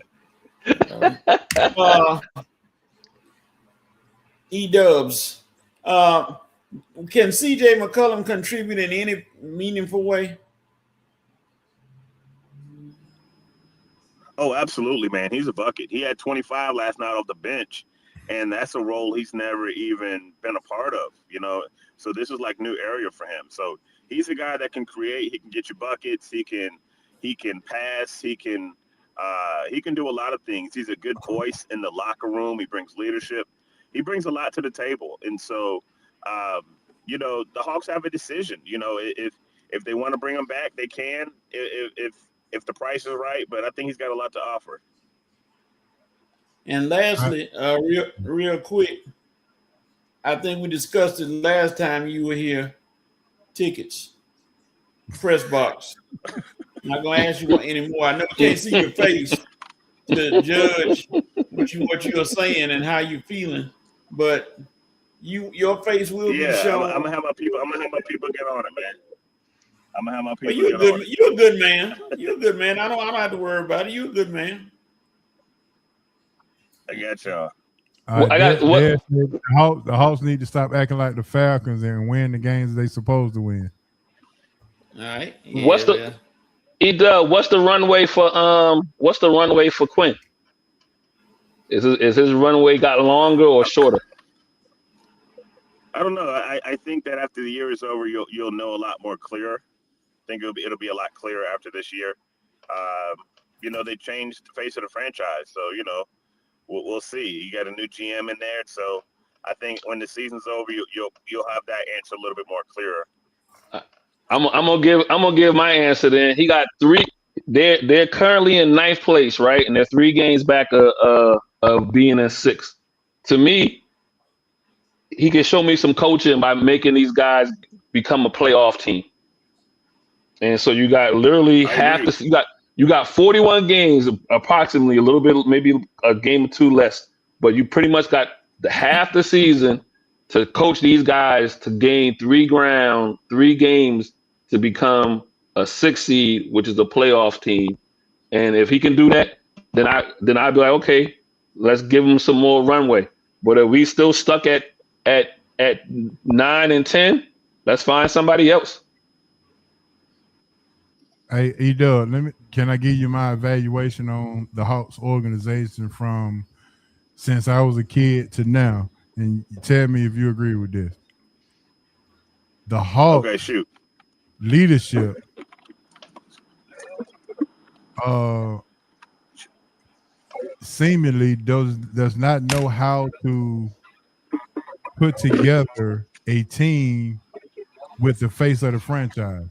E-Dubs, can CJ McCollum contribute in any meaningful way? Oh, absolutely, man. He's a bucket. He had 25 last night off the bench, and that's a role he's never even been a part of, So this is like new area for him. So he's a guy that can create. He can get you buckets. He can pass. He can do a lot of things. He's a good voice in the locker room. He brings leadership. He brings a lot to the table. And so, the Hawks have a decision. If they want to bring him back, they can, if the price is right. But I think he's got a lot to offer. And lastly, real quick, I think we discussed it last time you were here. Tickets, press box. I'm not going to ask you anymore. I know you can't see your face. to judge what you're saying and how you're feeling, but your face will be shown. I'm gonna have my people. I'm gonna have my people get on it, man. I'm gonna have my people. You're good. You're a good man. You're a good man. I don't have to worry about it. You're a good man. I got y'all. The Hawks need to stop acting like the Falcons and win the games they supposed to win. All right. Yeah, what's the runway for Quinn? Is his runway got longer or shorter? I don't know. I think that after the year is over, you'll know a lot more clearer. I think it'll be a lot clearer after this year. They changed the face of the franchise, so we'll see. You got a new GM in there, so I think when the season's over, you'll have that answer a little bit more clearer. I'm gonna give my answer then. He got 3. They're currently in 9th place, right? And they're 3 games back of being in 6th. To me, he can show me some coaching by making these guys become a playoff team. And so you got literally you got 41 games, approximately, a little bit, maybe a game or 2 less, but you pretty much got half the season to coach these guys to gain 3 games to become a 6th seed, which is a playoff team. And if he can do that, then I'd be like, okay, let's give him some more runway. But if we still stuck at 9 and 10, let's find somebody else. Hey, E-Dub, can I give you my evaluation on the Hawks organization from since I was a kid to now? And tell me if you agree with this. The Hawks leadership seemingly does not know how to put together a team with the face of the franchise.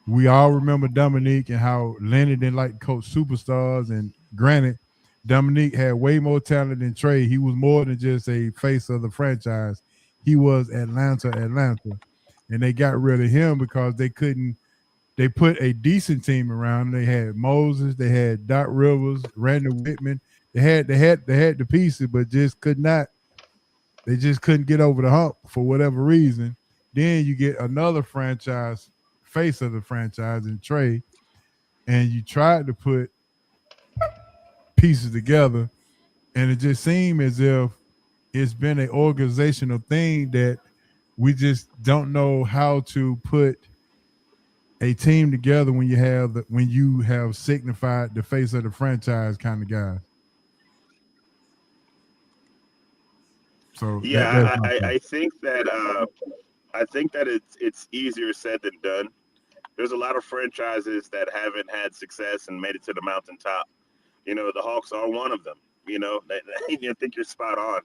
We all remember Dominique and how Lenny didn't like to coach superstars. And granted, Dominique had way more talent than Trey. He was more than just a face of the franchise. He was Atlanta. And they got rid of him because they put a decent team around. They had Moses, they had Doc Rivers, Randy Whitman. They had the pieces, but they just couldn't get over the hump for whatever reason. Then you get another franchise face of the franchise in Trey, and you tried to put pieces together, and it just seemed as if it's been an organizational thing that we just don't know how to put a team together when you have signified the face of the franchise kind of guys. So I think that it's easier said than done. There's a lot of franchises that haven't had success and made it to the mountaintop. The Hawks are one of them. I think you're spot on,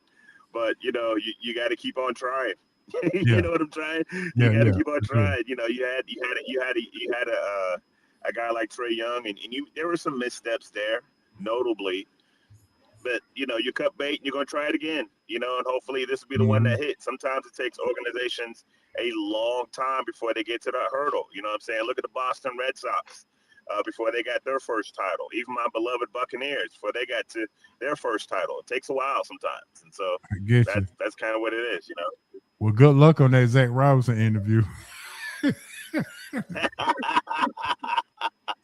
but you got to keep on trying. You know what I'm trying? You got to keep on trying. You had a guy like Trae Young, and there were some missteps there, notably. But you cut bait and you're gonna try it again. And hopefully this will be the one that hits. Sometimes it takes organizations a long time before they get to that hurdle. You know what I'm saying? Look at the Boston Red Sox before they got their first title. Even my beloved Buccaneers before they got to their first title. It takes a while sometimes, and so that's kind of what it is. Well, good luck on that Zach Robinson interview.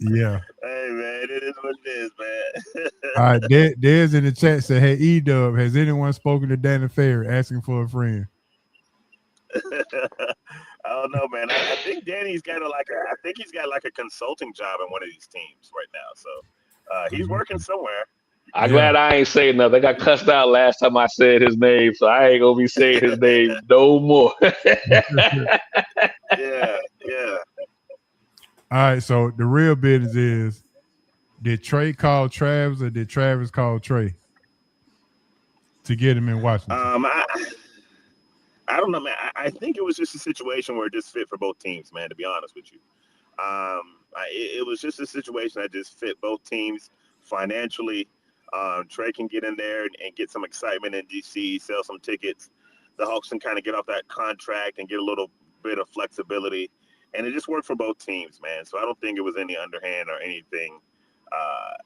Yeah. Hey man, it is what it is, man. All right, Dez in the chat said, "Hey E-Dub, has anyone spoken to Danny Ferry asking for a friend?" I don't know, man. I think Danny's got a consulting job in one of these teams right now, so he's working somewhere. I'm glad I ain't saying nothing. I got cussed out last time I said his name, so I ain't gonna be saying his name no more. Yeah. All right, so the real business is, did Trey call Travis or did Travis call Trey to get him in Washington? I don't know, man. I think it was just a situation where it just fit for both teams, man, to be honest with you. It was just a situation that just fit both teams financially. Trey can get in there and get some excitement in DC, sell some tickets. The Hawks can kind of get off that contract and get a little bit of flexibility. And it just worked for both teams, man. So I don't think it was any underhand or anything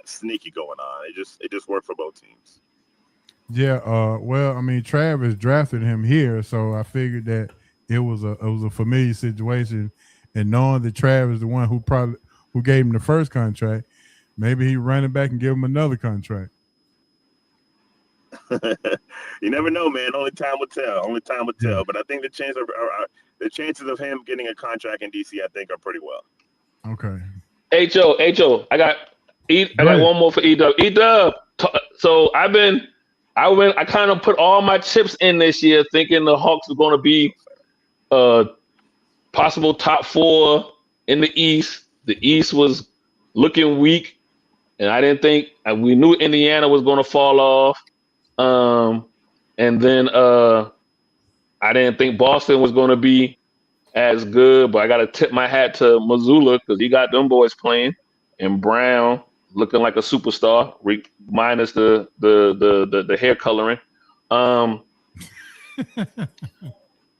sneaky going on. It just worked for both teams. Yeah, well, I mean, Travis drafted him here, so I figured that it was a familiar situation, and knowing that Travis is the one who gave him the first contract, maybe he run it back and give him another contract. You never know, man. Only time will tell. Only time will tell. But I think the chances of him getting a contract in DC, I think, are pretty well. Okay. Ho, I got one more for E-Dub. E-Dub. So I kind of put all my chips in this year, thinking the Hawks were going to be possible top 4 in the East. The East was looking weak, and I didn't think we knew Indiana was going to fall off. And then I didn't think Boston was going to be as good, but I got to tip my hat to Missoula because he got them boys playing, and Brown looking like a superstar, minus the hair coloring.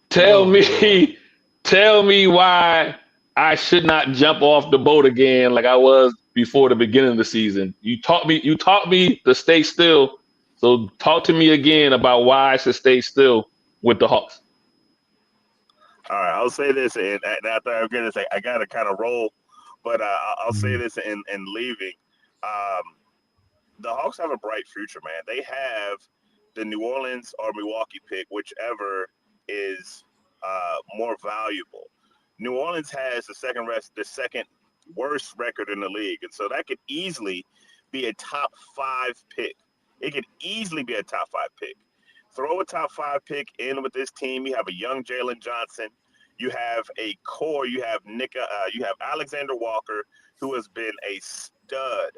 Tell me why I should not jump off the boat again like I was before the beginning of the season. You taught me to stay still. So talk to me again about why I should stay still with the Hawks. All right, I'll say this, and after I'm going to say, I got to kind of roll, but I'll say this in leaving. The Hawks have a bright future, man. They have the New Orleans or Milwaukee pick, whichever is more valuable. New Orleans has the second worst record in the league, and so that could easily be a top 5 pick. It could easily be a top 5 pick. Throw a top 5 pick in with this team. You have a young Jalen Johnson. You have a core. You have you have Alexander Walker, who has been a stud.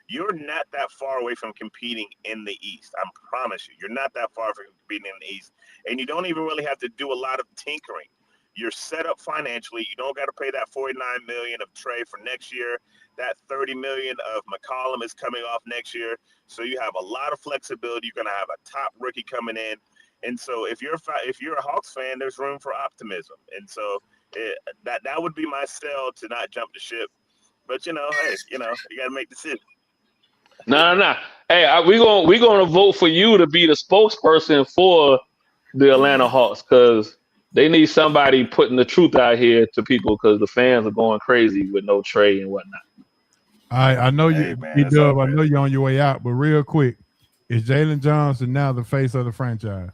You're not that far away from competing in the East. I promise you. You're not that far from competing in the East. And you don't even really have to do a lot of tinkering. You're set up financially. You don't got to pay that $49 million of Trey for next year. That $30 million of McCollum is coming off next year. So you have a lot of flexibility. You're going to have a top rookie coming in. And so if you're a Hawks fan, there's room for optimism. And so that would be my sell to not jump the ship. But, hey, you got to make decisions. No. Hey, we're gonna vote for you to be the spokesperson for the Atlanta Hawks because they need somebody putting the truth out here to people because the fans are going crazy with no Trey and whatnot. I know you, E-Dub. I know you're on your way out, but real quick, is Jalen Johnson now the face of the franchise?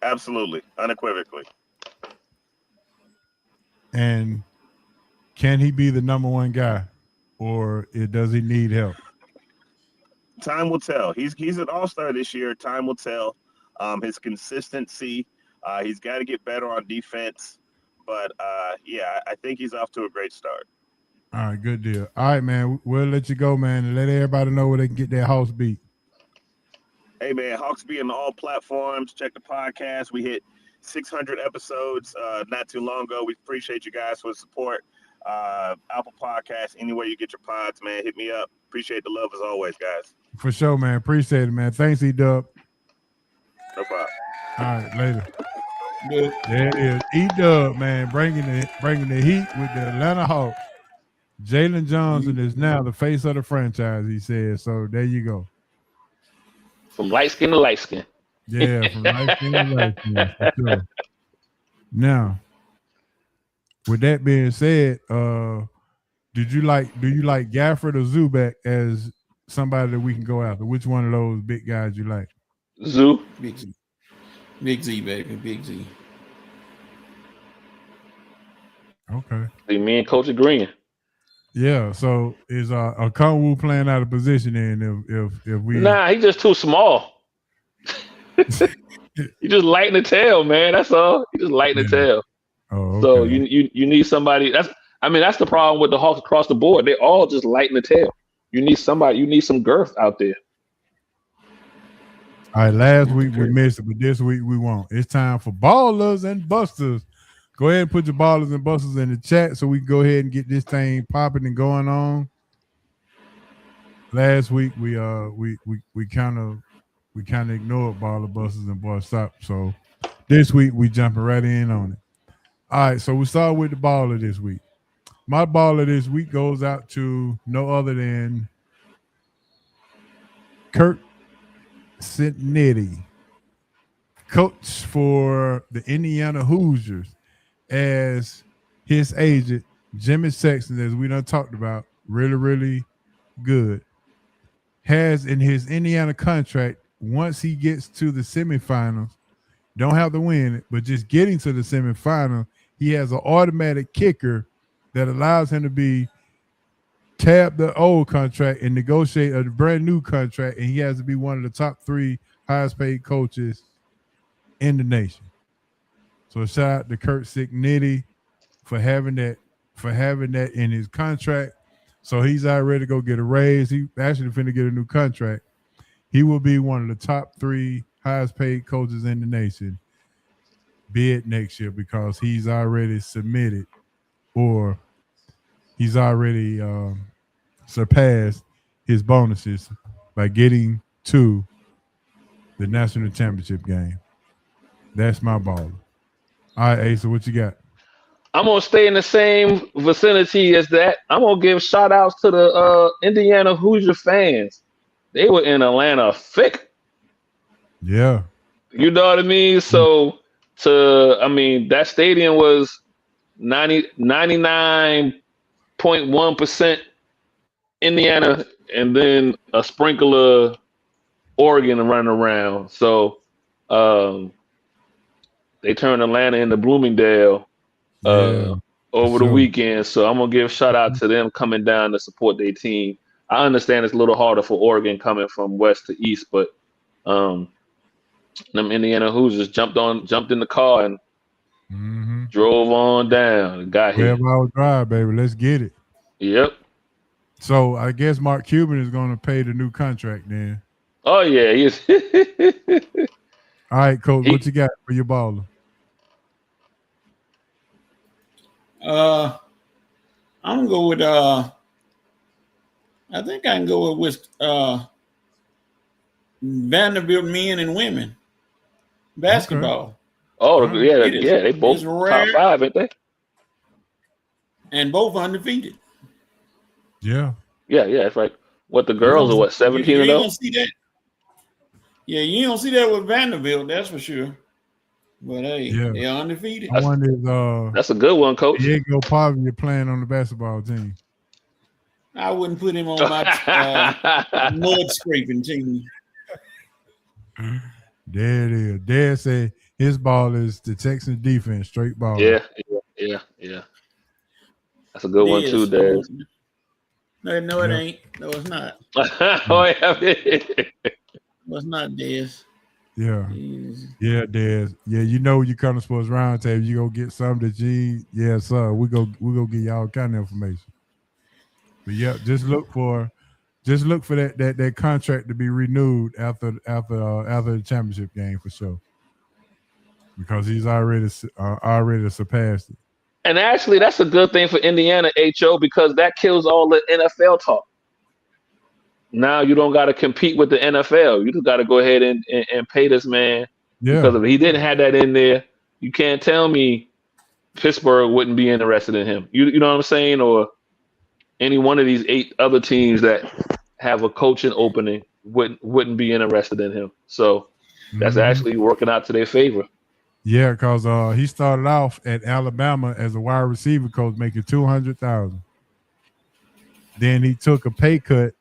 Absolutely, unequivocally. And can he be the number 1 guy, or does he need help? Time will tell. He's an all-star this year. Time will tell. His consistency. He's got to get better on defense. But, I think he's off to a great start. All right, good deal. All right, man, we'll let you go, man, and let everybody know where they can get their Hawks beat. Hey, man, Hawks beat on all platforms. Check the podcast. We hit 600 episodes not too long ago. We appreciate you guys for the support. Apple Podcasts, anywhere you get your pods, man, hit me up. Appreciate the love as always, guys. For sure, man. Appreciate it, man. Thanks, E-Dub. No problem. All right, later. Good. There it is. E-Dub, man, bringing the heat with the Atlanta Hawks. Jalen Johnson is now the face of the franchise, he says. So there you go. From light skin to light skin. Yeah, from light skin to light skin, for sure. Now, with that being said, do you like Gafford or Zubac as somebody that we can go after? Which one of those big guys you like? Zoo. Big Z. Big Z, baby. Big Z. Okay. Me and Coach agreeing. Yeah, so is Okongwu playing out of position then if we Nah, he's just too small. You just lighten the tail, man. That's all. You just lighten the tail. Oh, okay. So you need somebody. That's the problem with the Hawks across the board. They all just lighten the tail. You need somebody. You need some girth out there. All right, last week we missed it, but this week we won't. It's time for ballers and busters. Go ahead and put your ballers and busters in the chat so we can go ahead and get this thing popping and going on. Last week we kind of ignored baller busters and bust up. So this week we jumping right in on it. All right, so we start with the baller this week. my baller this week goes out to no other than Kurt Cincinnati, coach for the Indiana Hoosiers, as his agent, Jimmy Sexton, as we done talked about, really, really good, has in his Indiana contract, once he gets to the semifinals, don't have to win it, but just getting to the semifinal, he has an automatic kicker that allows him to be tab the old contract and negotiate a brand new contract, and he has to be one of the top 3 highest paid coaches in the nation. So shout out to Kurt Cincinnati for having that in his contract. So he's already to go get a raise. He actually finna get a new contract. He will be one of the top 3 highest paid coaches in the nation bid next year because he's already submitted or he's already surpassed his bonuses by getting to the national championship game. That's my baller. All right, Asa, what you got? I'm gonna stay in the same vicinity as that. I'm gonna give shout outs to the Indiana Hoosier fans. They were in Atlanta thick. Yeah. You know what I mean? So that stadium was 99.1% Indiana and then a sprinkle of Oregon running around. So they turned Atlanta into Bloomingdale over the weekend. So I'm gonna give shout out to them coming down to support their team. I understand it's a little harder for Oregon coming from west to east, but them Indiana Hoosiers jumped in the car and drove on down and got here. 12-hour drive, baby. Let's get it. Yep. So I guess Mark Cuban is going to pay the new contract then. Oh yeah, he is. All right, Coach, what you got for your baller? I'm gonna go with I think I can go with Vanderbilt men and women basketball. Okay. Oh yeah, they both top 5, ain't they? And both undefeated. Yeah. Yeah, it's like what the girls are 17 and 0. You don't see that. Yeah, you don't see that with Vanderbilt, that's for sure. But hey, they're undefeated. That's a good one, Coach. Diego Pavia playing on the basketball team. I wouldn't put him on my mud scraping team. There it is. Dad said his ball is the Texans defense, straight ball. Yeah. That's a good one too, Dad. No, it ain't. No, it's not. Oh yeah. No, it's not, Dez. Yeah. Yeah, Dez. Yeah, you know you come to Sports Roundtable, you go get something that sir. We go get y'all kind of information. But yeah, just look for that contract to be renewed after the championship game for sure. Because he's already surpassed it. And actually, that's a good thing for Indiana, HO, because that kills all the NFL talk. Now you don't got to compete with the NFL. You just got to go ahead and pay this man. Yeah. Because if he didn't have that in there, you can't tell me Pittsburgh wouldn't be interested in him. You know what I'm saying? Or any one of these 8 other teams that have a coaching opening wouldn't be interested in him. So that's actually working out to their favor. Yeah, because he started off at Alabama as a wide receiver coach, making $200,000. Then he took a pay cut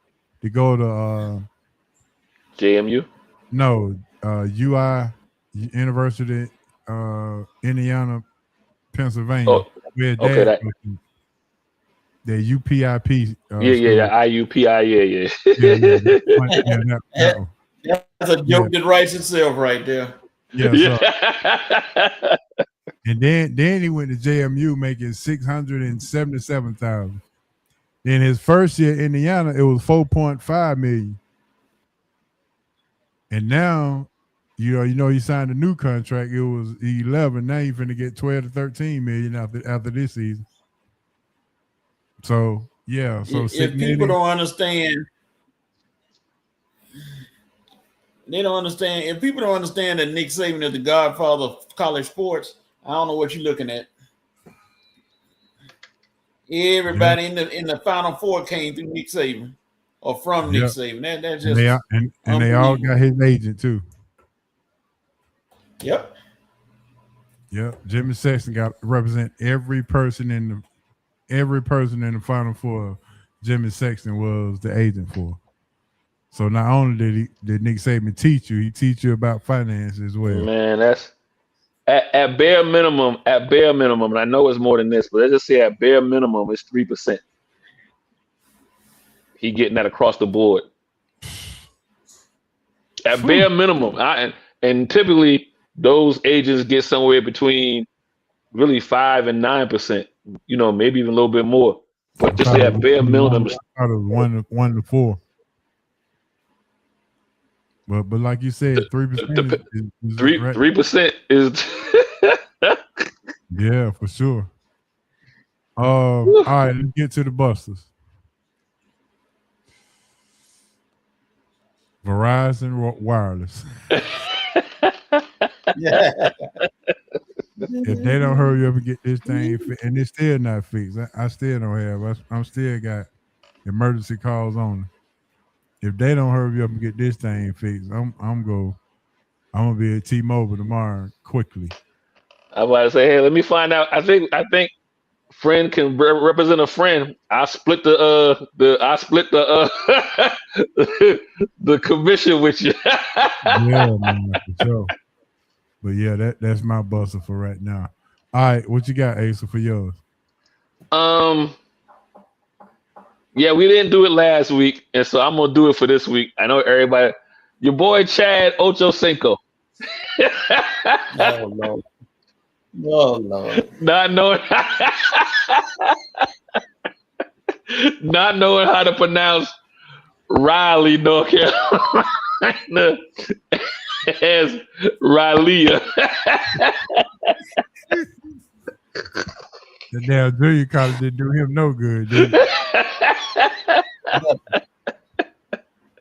to go to JMU. No, UI, University, Indiana, Pennsylvania. Oh, okay, the UPIP. IUPI. That's a joke that writes itself right there. Yeah. And then he went to JMU making $677,000. In his first year in Indiana, it was $4.5 million. And now, you know, he signed a new contract. It was 11. Now he's finna get 12 to 13 million after this season. So yeah. So if people don't understand. They don't understand. If people don't understand that Nick Saban is the godfather of college sports, I don't know what you're looking at. Everybody in the Final Four came through Nick Saban or from Nick Saban. That's just and they all got his agent too. Yep. Yep. Jimmy Sexton got represent every person in the Final Four. Jimmy Sexton was the agent for. So not only did Nick Saban teach you, he teach you about finance as well. Man, that's at bare minimum, and I know it's more than this, but let's just say at bare minimum, it's 3%. He getting that across the board. At bare minimum. And typically those agents get somewhere between really 5 and 9%, maybe even a little bit more. But just say at bare minimum. Out of 1 to 4. But like you said, 3% is 3% is yeah, for sure. All right, let's get to the busters. Verizon Wireless. If they don't hurry up and get this thing and it's still not fixed, I still don't have. I'm still got emergency calls on. If they don't hurry up and get this thing fixed, I'm gonna be at T-Mobile tomorrow quickly. I was about to say, hey, let me find out. I think friend can represent a friend. I split the the commission with you. Yeah, man, for sure. But yeah, that's my buster for right now. All right, what you got, Asa, for yours? Yeah, we didn't do it last week, and so I'm gonna do it for this week. I know everybody. Your boy Chad Ochocinco. Oh Lord. Oh Lord. Not knowing how to pronounce Raleigh, North Carolina as Raleigh. The damn junior college didn't do him no good, did it?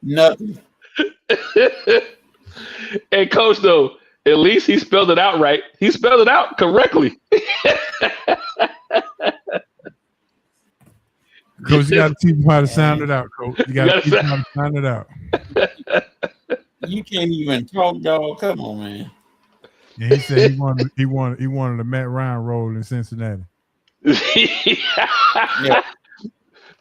Nothing. Hey, Coach, though, at least he spelled it out right. He spelled it out correctly. Coach, you got to teach him how to sound it out, Coach. You got to teach him how to sound it out. You can't even talk, dog. Come on, man. And he said he wanted a Matt Ryan role in Cincinnati. Yeah.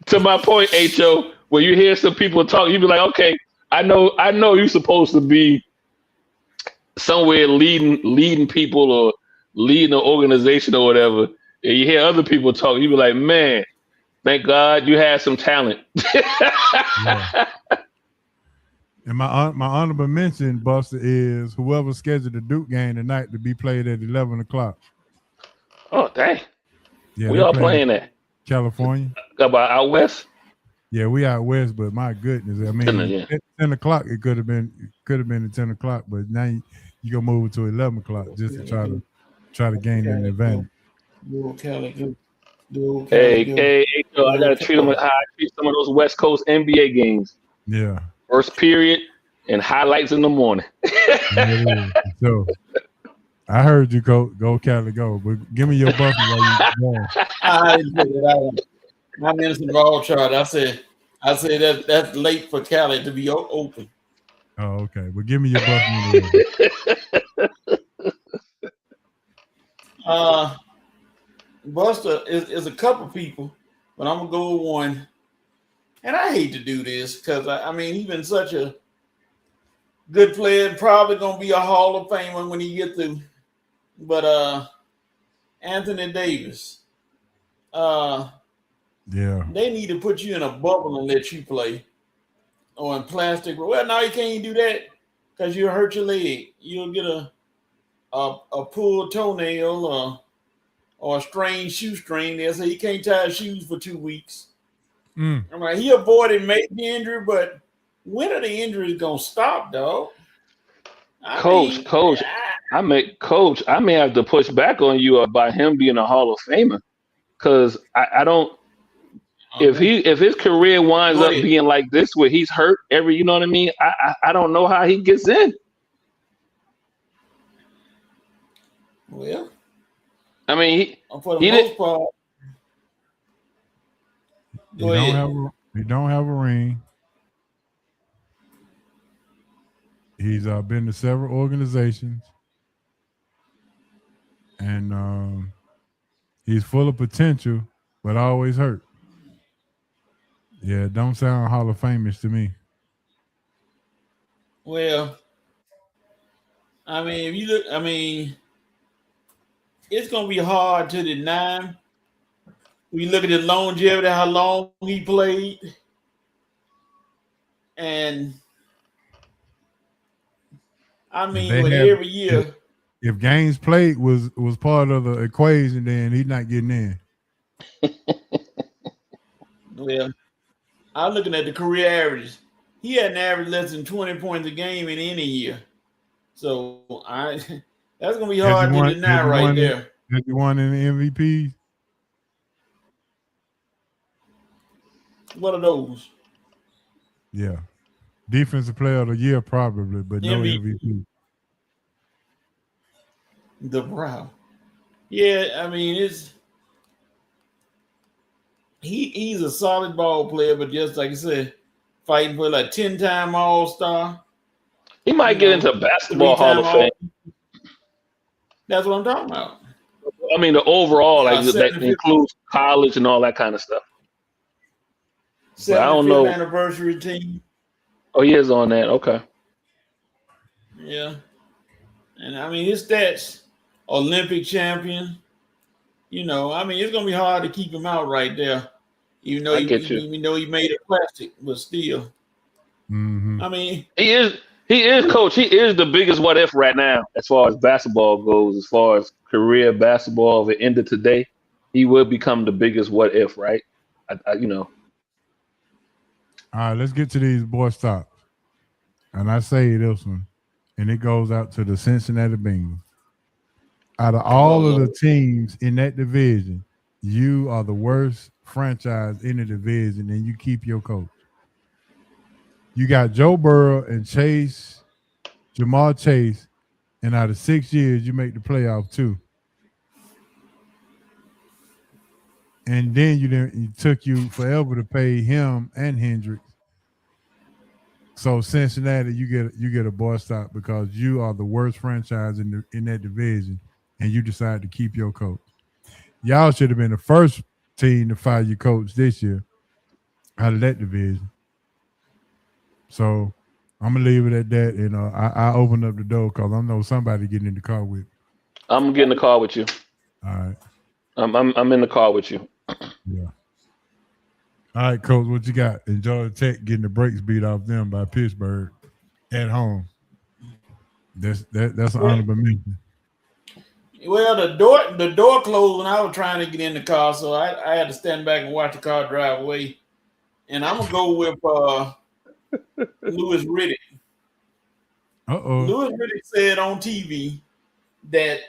To my point, H.O., when you hear some people talk, you be like, okay, I know you're supposed to be somewhere leading people or leading an organization or whatever, and you hear other people talk, you be like, man, thank God you had some talent. Yeah. And my honorable mention, Buster, is whoever scheduled the Duke game tonight to be played at 11 o'clock. Oh, dang. Yeah, we all playing that. California. About out west? Yeah, we out west, but my goodness, I mean, at 10 o'clock it could have been at 10 o'clock, but now you gonna move it to 11 o'clock just to try to gain an advantage. Hey, so I gotta treat them how I treat some of those West Coast NBA games. Yeah. First period and highlights in the morning. So I heard you go Cali, go, but give me your buffer while you go. I didn't put it out. I'm innocent of all charge. I said that's late for Cali to be open. Oh, okay. Well, give me your buffer. Buster is a couple people, but I'm gonna go with one. And I hate to do this because I mean he's been such a good player, probably gonna be a Hall of Famer when he get through. But Anthony Davis, yeah, they need to put you in a bubble and let you play, or in plastic. Well, now you can't do that because you'll hurt your leg. You'll get a pulled toenail or a strained shoestring. They say you can't tie shoes for 2 weeks. I'm like, he avoided major injury, but when are the injuries gonna stop, dog? Coach, I may have to push back on you about him being a Hall of Famer, because I don't. Okay. If his career winds up being like this, where he's hurt you know what I mean? I don't know how he gets in. Well, I mean, for the most part, He don't have a ring. He's been to several organizations, and he's full of potential, but always hurt. Yeah, it don't sound Hall of Famous to me. Well, I mean, if you look, it's gonna be hard to deny. We look at his longevity, how long he played, and every year. If games played was part of the equation, then he's not getting in. Well, I'm looking at the career averages. He hadn't averaged less than 20 points a game in any year. So that's gonna be hard to deny right there. Has he won any MVP? What are those? Yeah. Defensive player of the year, probably, but no MVP. The Brow. Yeah, I mean, he's a solid ball player, but just like I said, fighting for like 10-time All-Star. He might get into basketball Hall of Fame. That's what I'm talking about. I mean, the overall, like that includes college and all that kind of stuff. 75th I don't know. Anniversary team. Oh, he is on that. Okay. Yeah. And I mean, his stats, Olympic champion. You know, I mean, it's gonna be hard to keep him out right there. Even though he made it plastic, but still. Mm-hmm. I mean, he is coach. He is the biggest what if right now, as far as basketball goes, as far as career basketball. If it ended today, he would become the biggest what if, right? All right, let's get to these boy stops. And I say this one, and it goes out to the Cincinnati Bengals. Out of all of the teams in that division, you are the worst franchise in the division, and you keep your coach. You got Joe Burrow and Jamar Chase, and out of 6 years, you make the playoff too. And then it took you forever to pay him and Hendricks. So Cincinnati, you get a boy stop because you are the worst franchise in that division, and you decide to keep your coach. Y'all should have been the first team to fire your coach this year out of that division. So I'm gonna leave it at that, and I open up the door because I know somebody getting in the car with me. I'm getting in the car with you. All right. I'm in the car with you. Yeah. All right, Coach, what you got? Georgia Tech getting the brakes beat off them by Pittsburgh at home. That's an honorable mention. Well, the door closed when I was trying to get in the car, so I had to stand back and watch the car drive away. And I'm gonna go with Louis Riddick. Louis Riddick said on TV that,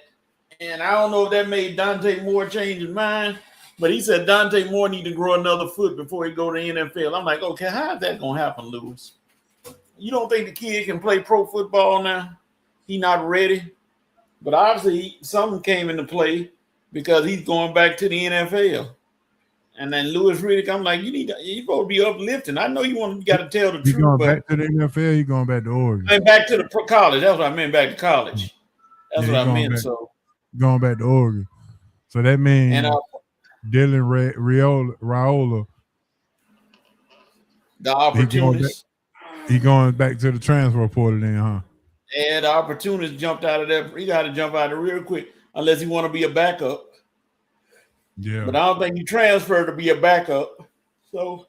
and I don't know if that made Dante Moore change his mind, but he said Dante Moore need to grow another foot before he go to the NFL. I'm like, okay, how is that gonna happen, Louis? You don't think the kid can play pro football now? He not ready. But obviously something came into play because he's going back to the NFL. And then Louis Riddick, I'm like, you supposed to be uplifting. I know you got to tell the truth. Going back to the NFL, you going back to Oregon. I'm back to the college. That's what I meant, back to college. That's what I meant. So going back to Oregon. So that means Dylan Raiola, the opportunist. He going back to the transfer portal then, huh? And the opportunist jumped out of there. He got to jump out of there real quick unless he want to be a backup. Yeah. But I don't think you transfer to be a backup. So,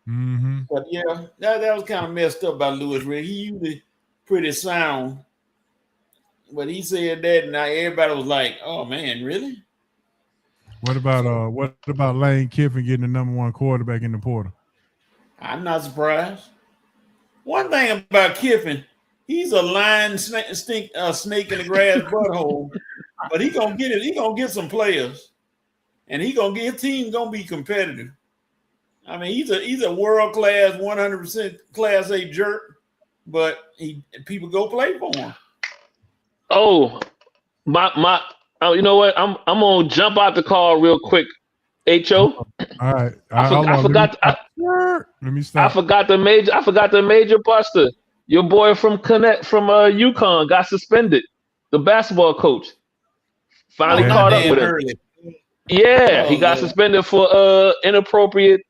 but yeah, that was kind of messed up by Louis Riddick. He usually pretty sound. But he said that, and now everybody was like, oh, man, really? What about Lane Kiffin getting the number one quarterback in the portal? I'm not surprised. One thing about Kiffin, he's a lying snake in the grass butthole, but he gonna get it. He gonna get some players, and his team gonna be competitive. I mean, he's a world class, 100% Class A jerk, but people go play for him. Oh, you know what? I'm gonna jump out the car real quick Ho. All right. I forgot. Let me stop. I forgot the major buster. Your boy from UConn got suspended. The basketball coach finally Yeah. caught up Dan with him. Hurley. Yeah, Oh, he got Lord. suspended for inappropriate,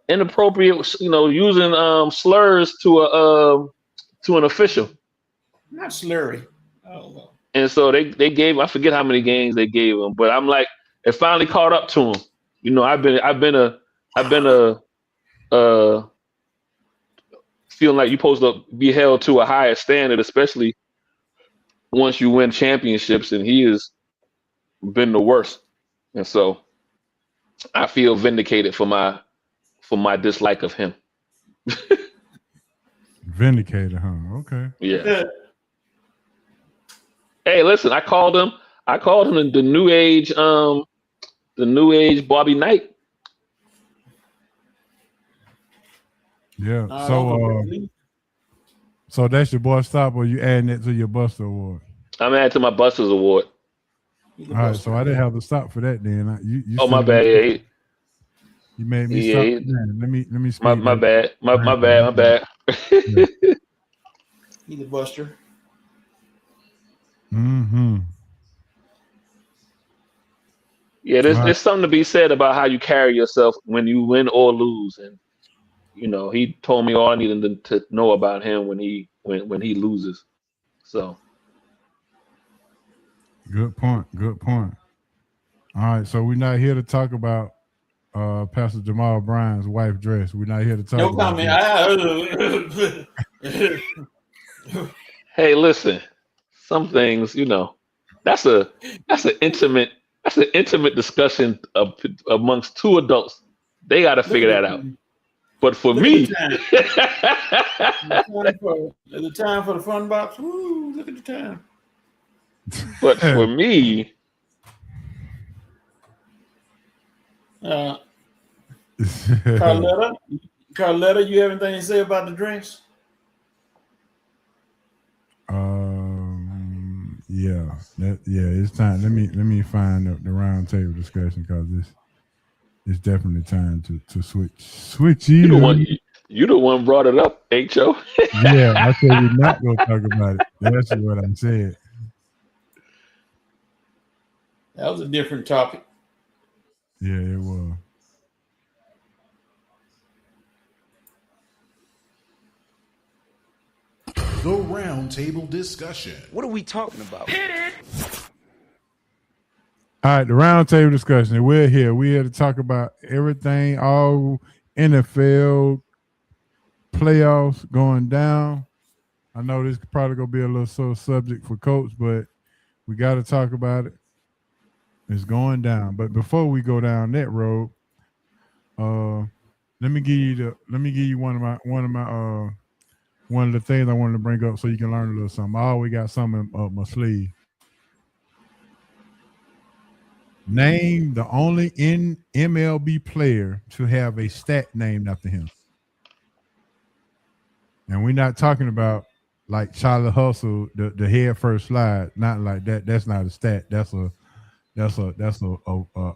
using slurs to an official. Not slurry. Oh, Lord. And so they gave, I forget how many games they gave him, but I'm like, it finally caught up to him. You know, I've been a feeling like you're supposed to be held to a higher standard, especially once you win championships, and he has been the worst. And so I feel vindicated for my dislike of him. Vindicated, huh? Okay. Yeah. Hey, listen, I called him the new age Bobby Knight. Yeah. So that's your boy stop, or you adding it to your Buster Award? I'm adding to my Busters Award. All right, so I didn't have to stop for that then. You Oh, my bad. Yeah, you made me stop. Let me speak. My bad. My bad. Yeah. He's a buster. Mm-hmm. Yeah, there's something to be said about how you carry yourself when you win or lose, and you know, he told me all I needed to know about him when he loses. So Good point. All right, so we're not here to talk about Pastor Jamal Bryan's wife dress. We're not here to talk No about comment. hey, listen, some things, you know, that's an intimate discussion amongst two adults. They got to figure that out. But for me, there's a time for the fun box. Woo, look at the time. But for me, Carletta, you have anything to say about the dress? It's time. Let me find the round table discussion, because it's definitely time to switch. You the one brought it up, Ho. Yeah, I said we're not gonna talk about it. That's what I said. That was a different topic. Yeah, it was. The roundtable discussion. What are we talking about? All right, the roundtable discussion. We're here to talk about everything, all NFL playoffs going down. I know this is probably gonna be a little sore subject for Coach, but we got to talk about it. It's going down. But before we go down that road, let me give you one of the things I wanted to bring up so you can learn a little something. I always got something up my sleeve. Name the only MLB player to have a stat named after him. And we're not talking about like Charlie Hustle, the head first slide. Not like that. That's not a stat. That's a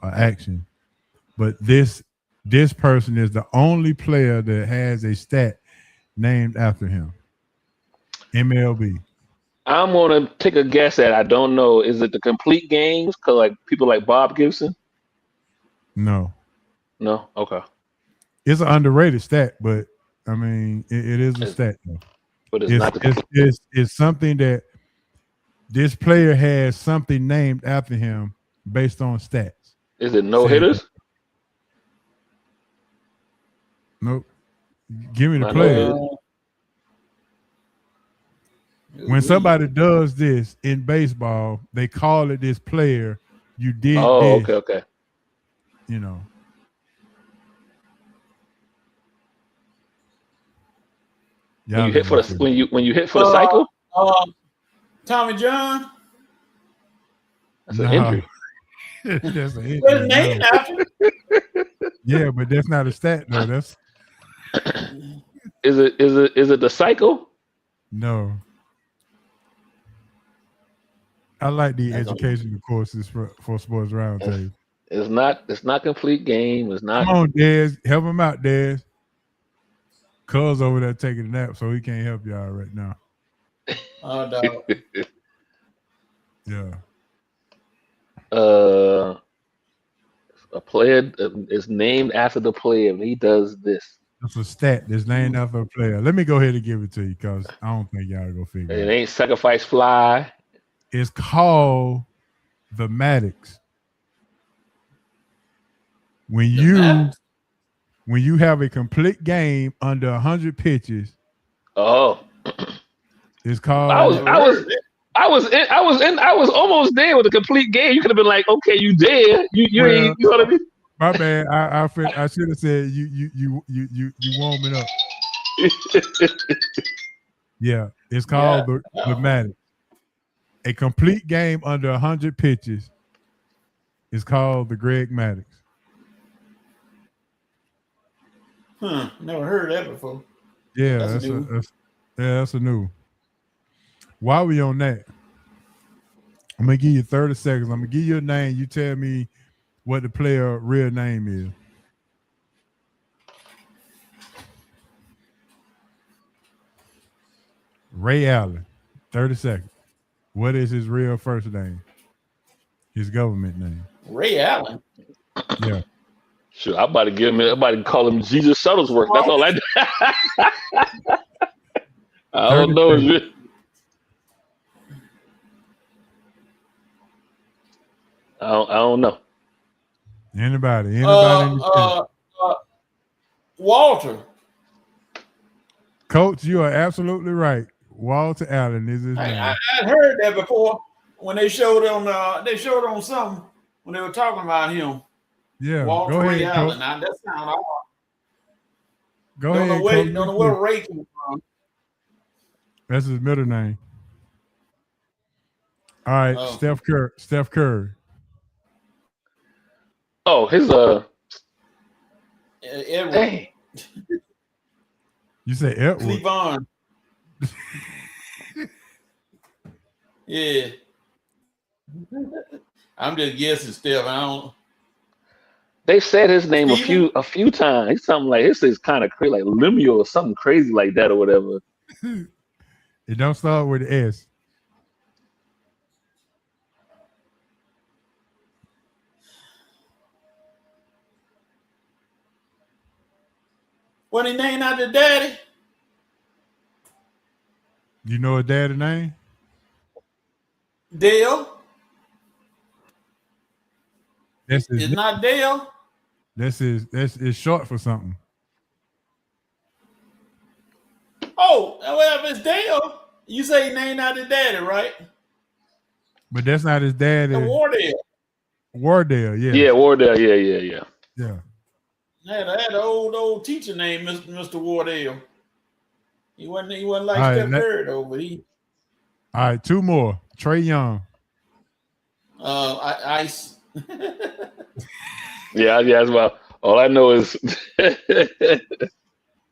action. But this person is the only player that has a stat named after him. MLB. I'm gonna take a guess at, I don't know. Is it the complete games? Cause like people like Bob Gibson. No. Okay. It's an underrated stat, but I mean, it is a stat though. But it's not the it's something that this player has something named after him based on stats. Is it no hitters? Nope. Give me the player. When somebody does this in baseball, they call it this player. You did this. Okay. You know. When you hit for the cycle? Tommy John. That's an injury. That's an injury. What's his name after? Yeah, but that's not a stat though. That's Is it the cycle? no. I like the educational courses for Sports Roundtable. It's not complete game. It's not. Come on, Dez. Help him out, Dez. Cuz over there taking a nap, so he can't help y'all right now. Oh, dog. Yeah. A player is named after the player, and he does this. That's a stat that's named after a player. Let me go ahead and give it to you because I don't think y'all go figure It it out. ain't Sacrifice Fly. It's called the Maddox. When you have a complete game under 100 pitches, Oh, it's called. I was almost there with a complete game. You could have been like, okay, you there? You ain't. You know what I mean? My bad. I should have said you warming up. Yeah, it's called the Maddox. A complete game under 100 pitches is called the Greg Maddox. Never heard of that before. Yeah, that's a new. While we on that, I'm gonna give you 30 seconds. I'm gonna give you a name. You tell me what the player real name is. Ray Allen. 30 seconds. What is his real first name? His government name. Ray Allen. Yeah. Sure, I'm about to give him. I'm about to call him Jesus Shuttlesworth. That's all I do. I don't know. I don't know. Anybody in the Walter. Coach, you are absolutely right. Walter Allen is his name. I heard that before when they showed on something when they were talking about him. Yeah, Walter go ahead, Ray Allen. Coach. Now that sounds odd. Go ahead, Coach. Don't know where Ray came from. That's his middle name. All right, Steph Curry. Oh, his Edward. Dang. You say Edward? Cleavon. Yeah. I'm just guessing, Steph. I don't. They said his name Steven? a few times. He's something like this is kind of crazy, like Lemuel or something crazy like that or whatever. It don't start with S. What he named after daddy? You know his daddy's name? Dale. That's his. It's not Dale. That's it's short for something. Oh, well, if it's Dale, you say he named after daddy, right? But that's not his daddy. The Wardale. Wardale, yeah. Yeah, Wardale, yeah. Yeah. I had an old teacher named Mr. Wardale. He wasn't like All right, Steph Curry though, but he. All right, two more. Trey Young. Ice. Yeah, as well. All I know is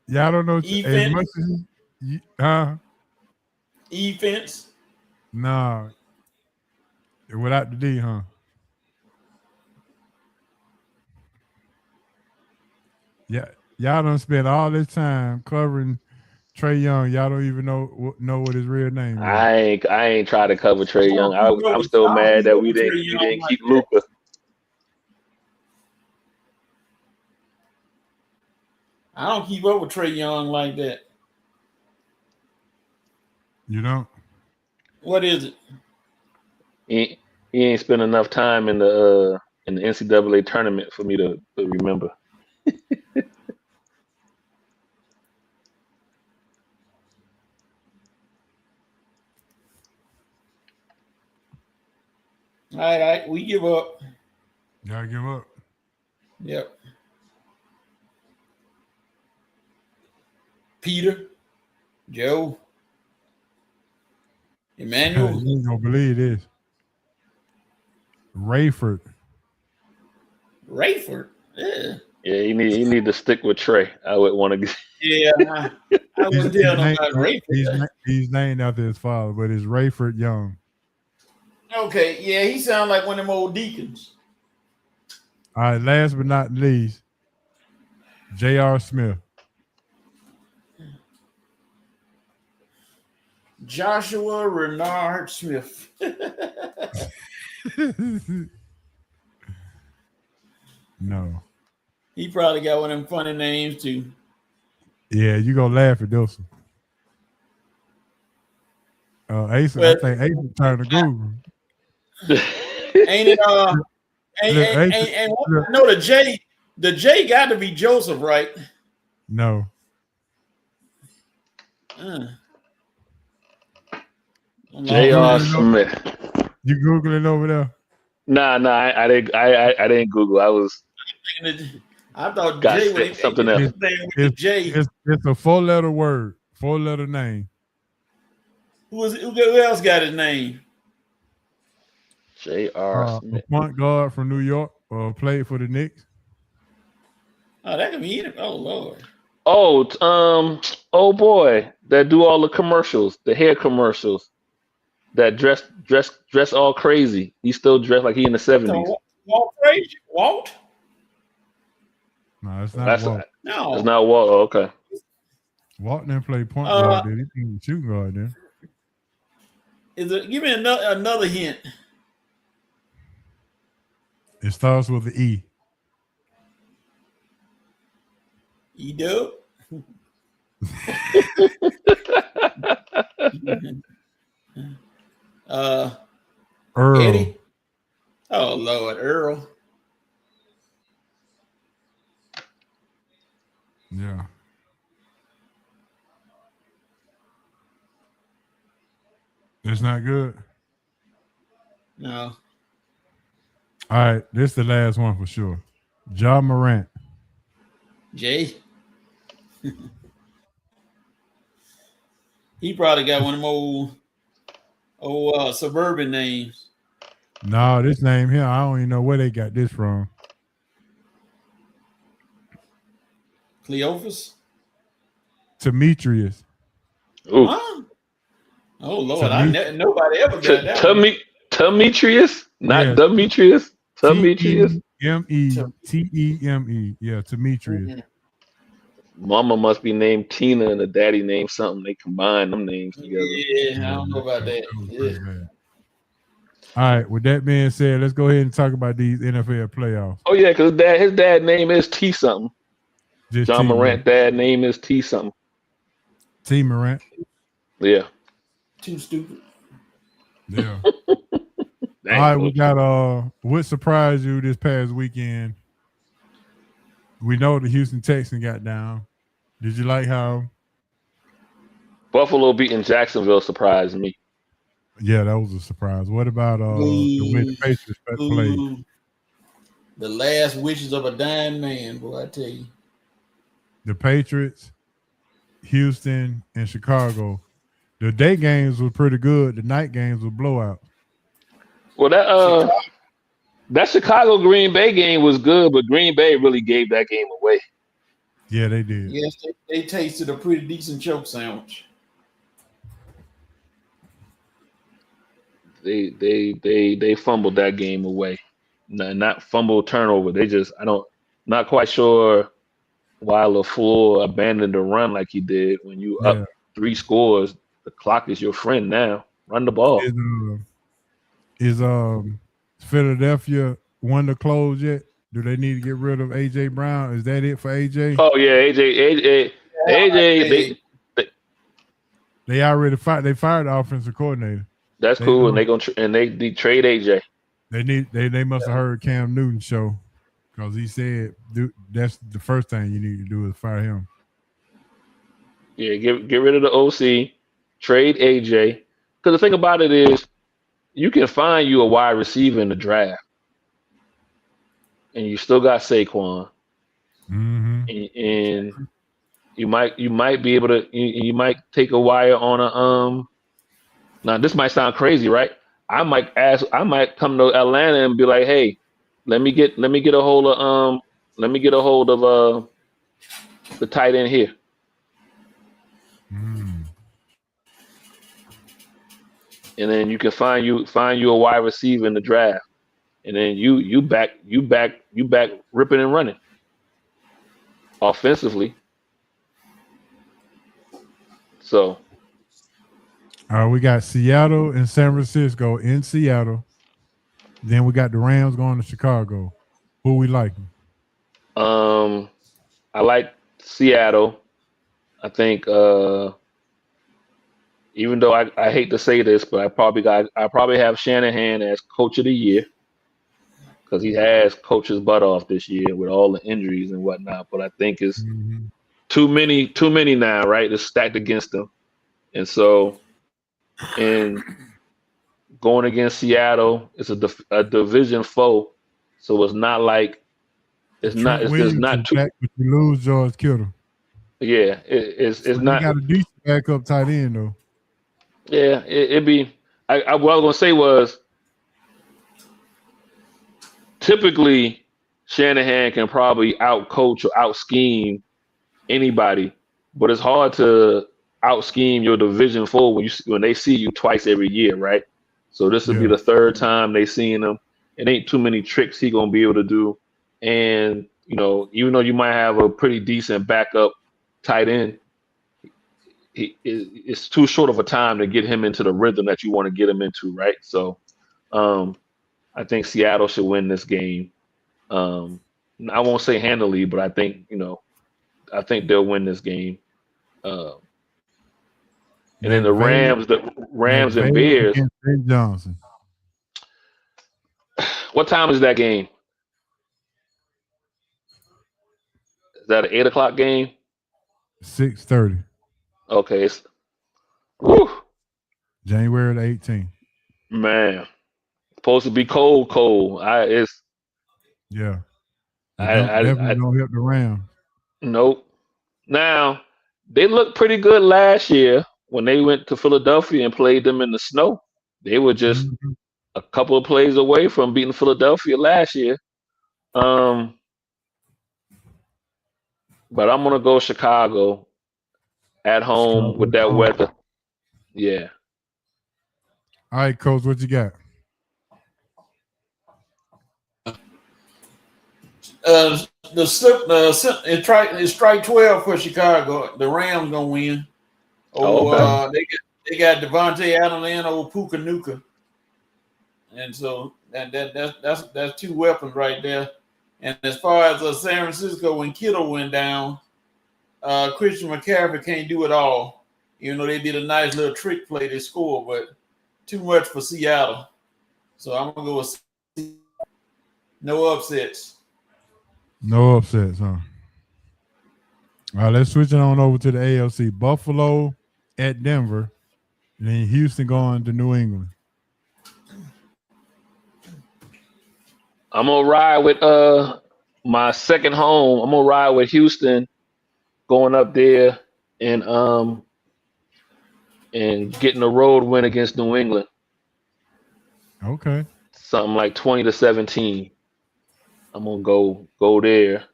Y'all don't know as much as Defense. Nah. Without the D, huh? Yeah, y'all done spent all this time covering Trey Young. Y'all don't even know what his real name is. I ain't trying to cover Trey Young. I'm still mad that we didn't keep Luka. I don't keep up with Trey Young like that. You don't? What is it? He ain't spent enough time in the NCAA tournament for me to remember. All right, we give up. Y'all give up. Yep. Peter, Joe, Emmanuel. You ain't gonna believe this. Rayford. Yeah. Yeah, he need to stick with Trey. I would want to. Yeah, I wouldn't tell him about Rayford. He's named after his father, but it's Rayford Young. Okay, yeah, he sounds like one of them old deacons. All right, last but not least, J.R. Smith. Joshua Renard Smith. No. He probably got one of them funny names too. Yeah, you gonna laugh at this one. Ace, Well, I think Ace is trying to Google. Ain't it? Ain't Look. I know the J got to be Joseph, right? No. J.R. Smith. You Googling over there? Nah, I didn't Google. I was I thought got J was something else. It's a 4-letter word, 4-letter name. Who else got his name? J.R. Smith. A point guard from New York, played for the Knicks. Oh, that can be it. Oh Lord. Oh boy, that do all the commercials, the hair commercials. That dress all crazy. He's still dressed like he in the 70s. Walt Frazier? Walt? No, it's not Walt. No, it's not Walt. Oh, okay. Walt didn't play point guard. Did he? He shooting guard then. Give me another hint. It starts with the E. E-Dub? Earl. Eddie? Oh Lord, Earl. Yeah. It's not good. No. All right, this is the last one for sure. Ja Morant. Jay. He probably got one of them old suburban names. No, this name here, I don't even know where they got this from. Cleophas? Demetrius. Ooh. Huh? Oh Lord, nobody ever got that. Demetrius? Not Demetrius? Demetrius? T-E-M-E. Yeah, Demetrius. Mm-hmm. Mama must be named Tina and the daddy named something. They combine them names together. Yeah, I don't know about that. Yeah. All right, with that being said, let's go ahead and talk about these NFL playoffs. Oh yeah, because his dad name is T something. John Morant dad name is T something. T Morant. Yeah. Too stupid. Yeah. All right, we got what surprised you this past weekend? We know the Houston Texans got down. Did you like how Buffalo beating Jacksonville surprised me? Yeah, that was a surprise. What about the way the Patriots played? The last wishes of a dying man, boy, I tell you. The Patriots, Houston, and Chicago. The day games were pretty good. The night games were blowouts. Well, that Chicago Green Bay game was good, but Green Bay really gave that game away. Yeah, they did. Yes, they tasted a pretty decent choke sandwich. They fumbled that game away. Not fumble turnover. Not quite sure why LaFleur abandoned the run like he did. When you up 3 scores, the clock is your friend now. Run the ball. Is Philadelphia won the close yet? Do they need to get rid of AJ Brown? Is that it for AJ? Oh yeah, AJ. They already fired. They fired the offensive coordinator. That's cool, and they trade AJ. They must have heard Cam Newton's show because he said that's the first thing you need to do is fire him. Yeah, get rid of the OC, trade AJ. Because the thing about it is, you can find you a wide receiver in the draft, and you still got Saquon, and you might be able to you might take a wire on a Now this might sound crazy, right? I might come to Atlanta and be like, hey, let me get a hold of the tight end here. And then you can find you a wide receiver in the draft. and then you back ripping and running offensively. So We got Seattle and San Francisco in Seattle. Then we got the Rams going to Chicago. Who we liking? I like Seattle. I think even though I hate to say this, but I probably have Shanahan as coach of the year because he has coached his butt off this year with all the injuries and whatnot. But I think it's too many now, right? It's stacked against him. And so in going against Seattle, it's a division foe. So it's not like it's Trent not Williams it's is not too back, but you lose George Kittle. yeah, it's So not you got a decent backup tight end though. yeah, it'd be what I was gonna say was typically Shanahan can probably out coach or out scheme anybody, but it's hard to out scheme your division four when they see you twice every year, right? So this will be Yeah. the third time they seen him. It ain't too many tricks he gonna be able to do. And even though you might have a pretty decent backup tight end, it's too short of a time to get him into the rhythm that you want to get him into, right? So I think Seattle should win this game. I won't say handily, but I think they'll win this game. And then the Rams and McVay Bears. against Ben Johnson. What time is that game? Is that an 8 o'clock game? 6:30. Okay. Whew, January the 18th. man, supposed to be cold. Yeah. I Definitely don't help the Rams. nope. Now they looked pretty good last year when they went to Philadelphia and played them in the snow. They were just Mhm. a couple of plays away from beating Philadelphia last year. But I'm gonna go Chicago at home with that weather. Yeah. All right, Coach, what you got? It's strike 12 for Chicago. The Rams gonna win. Okay. They got Devontae Adams and old Puka, and so that's two weapons right there. And as far as San Francisco, when Kittle went down, Christian McCaffrey can't do it all. Even though they did a nice little trick play, they scored, but too much for Seattle. So I'm gonna go with no upsets. No upsets, huh? All right, let's switch it on over to the AFC. Buffalo at Denver, and then Houston going to New England. I'm gonna ride with my second home. I'm gonna ride with Houston going up there and getting a road win against New England. Okay. Something like 20-17. I'm gonna go there.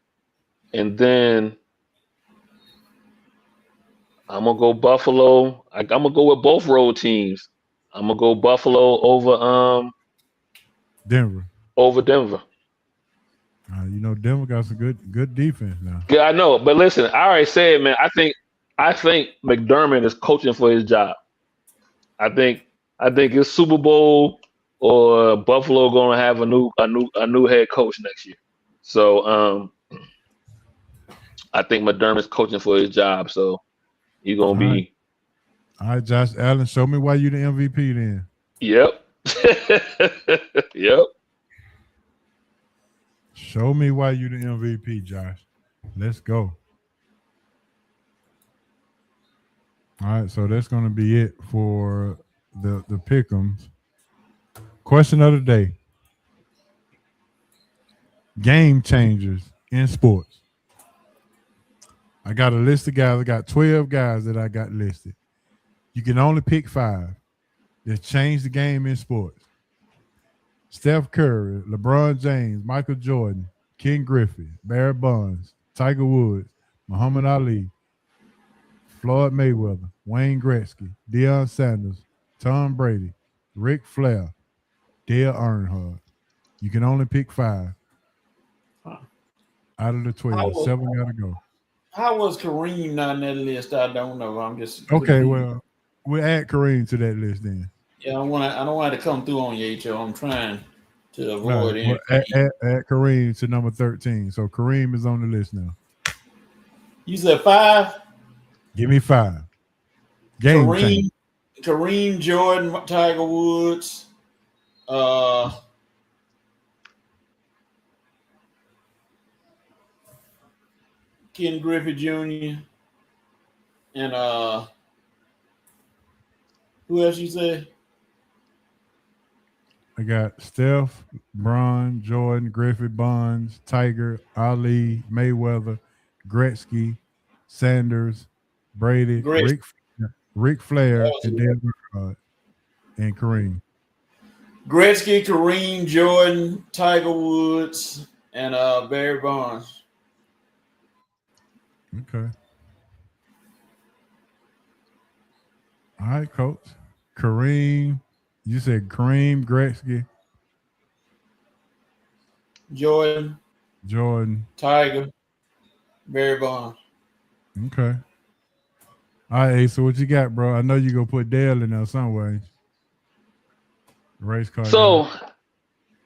And then I'm gonna go Buffalo. I'm gonna go with both road teams. I'm gonna go Buffalo Denver. over Denver. Denver got some good defense now. Yeah, I know, but listen, I already said, man. I think McDermott is coaching for his job. I think it's Super Bowl or Buffalo going to have a new head coach next year. So I think McDermott's coaching for his job. So he's gonna be. All right, Josh Allen, show me why you the MVP then. Yep. Yep. Show me why you the MVP, Josh. Let's go. All right, so that's going to be it for the pick'ems. Question of the day. Game changers in sports. I got a list of guys. I got 12 guys that I got listed. You can only pick 5 that changed the game in sports. Steph Curry, LeBron James, Michael Jordan, Ken Griffey, Barry Bonds, Tiger Woods, Muhammad Ali, Floyd Mayweather, Wayne Gretzky, Deion Sanders, Tom Brady, Ric Flair, Dale Earnhardt. You can only pick 5 Huh. out of the 12. 7 got to go. How was Kareem not on that list? I don't know. I'm just Okay. Well, we'll add Kareem to that list then. yeah. I don't want to come through on you, HO. I'm trying to All avoid right. Well, anything. add Kareem to number 13. So Kareem is on the list now. You said 5. Give me 5. Game changer. Kareem, Jordan, Tiger Woods, Ken Griffey Jr. and who else you said? I got Steph, Bron, Jordan, Griffey, Bonds, Tiger, Ali, Mayweather, Gretzky, Sanders, Brady, Ric Flair, and Dale Earnhardt, and Kareem. Gretzky, Kareem, Jordan, Tiger Woods, and Barry Bonds. Okay. All right, Coach. Kareem. You said Kareem, Gretzky, Jordan, Tiger, Barry Bonds. Okay. All right, Ace, so what you got, bro? I know you gonna put Dale in there some way. Race car. So,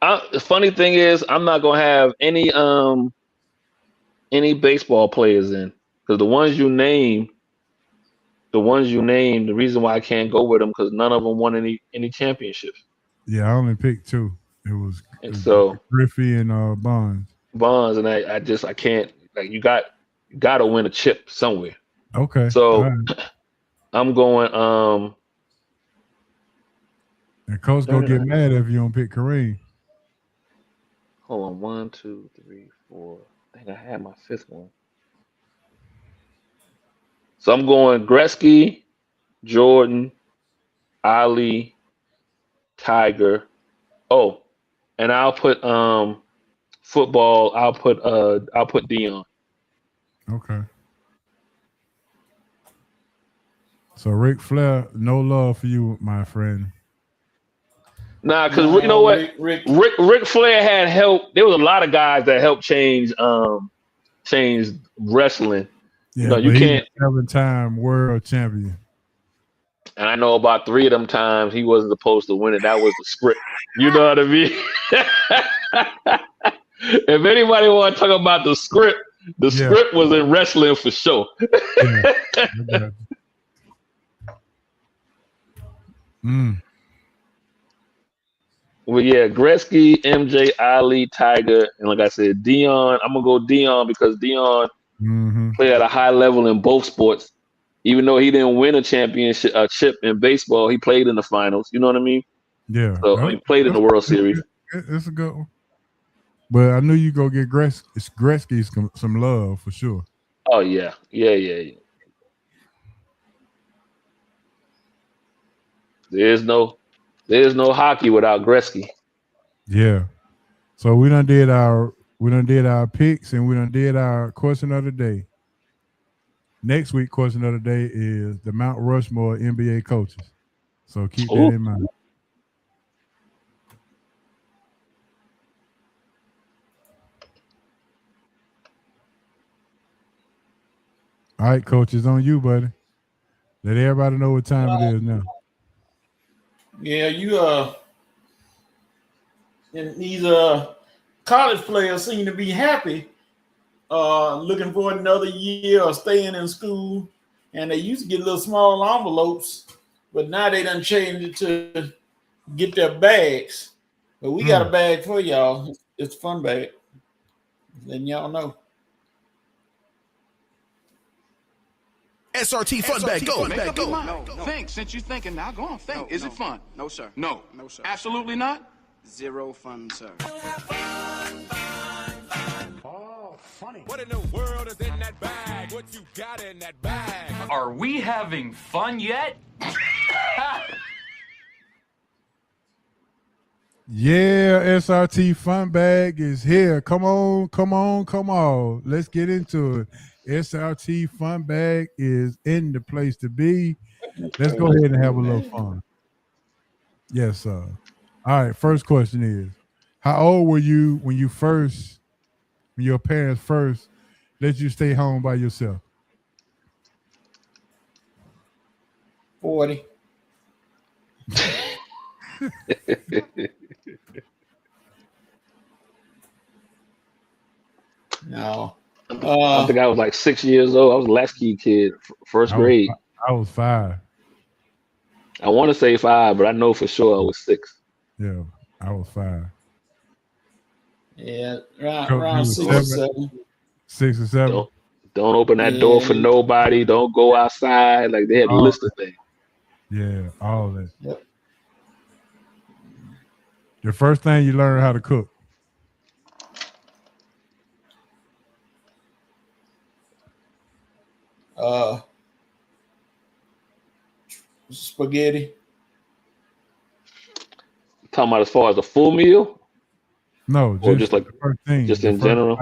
the funny thing is, I'm not gonna have any baseball players in because the ones you named, the reason why I can't go with them because none of them won any championships. Yeah, I only picked 2. It was Griffey and Bonds. And I can't, like, you gotta win a chip somewhere. Okay. So I'm going and Coach gonna get mad if you don't pick Kareem. Hold on, 1, 2, 3, 4. I think I had my 5th one. So I'm going Gretzky, Jordan, Ali, Tiger. Oh, and I'll put football. I'll put Dion. Okay. So Ric Flair, no love for you, my friend. Nah, because you know what, Ric Flair had help. There was a lot of guys that helped change wrestling. Yeah, no, you can't. 7-time world champion. And I know about 3 of them times he wasn't supposed to win it. That was the script. You know what I mean? If anybody want to talk about the script was in wrestling for sure. Well, yeah, Gretzky, MJ, Ali, Tiger, and like I said, Dion. I'm gonna go Dion because Dion played at a high level in both sports. Even though he didn't win a championship, chip in baseball, he played in the finals. You know what I mean? Yeah. So he played in the World Series. It's a good one. But I knew you go get Gretzky some love for sure. Oh yeah. There's no hockey without Gretzky. Yeah. So we done did our picks and we done did our question of the day. Next week question of the day is the Mount Rushmore NBA coaches. So keep that in mind. All right, Coach, it's on you, buddy. Let everybody know what time it is now. Yeah, and these college players seem to be happy, looking for another year or staying in school. And they used to get little small envelopes, but now they done changed it to get their bags. But we got a bag for y'all. It's a fun bag. Letting y'all know. SRT Fun Bag, go. No. Think, since you're thinking now, go on, think. Is it fun? No, sir. No, sir. Absolutely not? Zero fun, sir. Oh, funny. What in the world is in that bag? What you got in that bag? Are we having fun yet? Yeah, SRT Fun Bag is here. Come on. Let's get into it. SRT Fun Bag is in the place to be. Let's go ahead and have a little fun. Yes, sir. All right, first question is, How old were you when your parents first let you stay home by yourself? 40. No. I think I was like 6 years old. I was a latchkey kid, first grade. I was 5. I want to say 5, but I know for sure I was 6. Yeah, I was 5. Yeah, around 6 or 7. 6 or 7. Don't open that door for nobody. Don't go outside. Like they had a list of things. Yeah, all of that. Yep. The first thing you learn how to cook. Spaghetti. Talking about as far as a full meal? No, just like the first thing, just in general.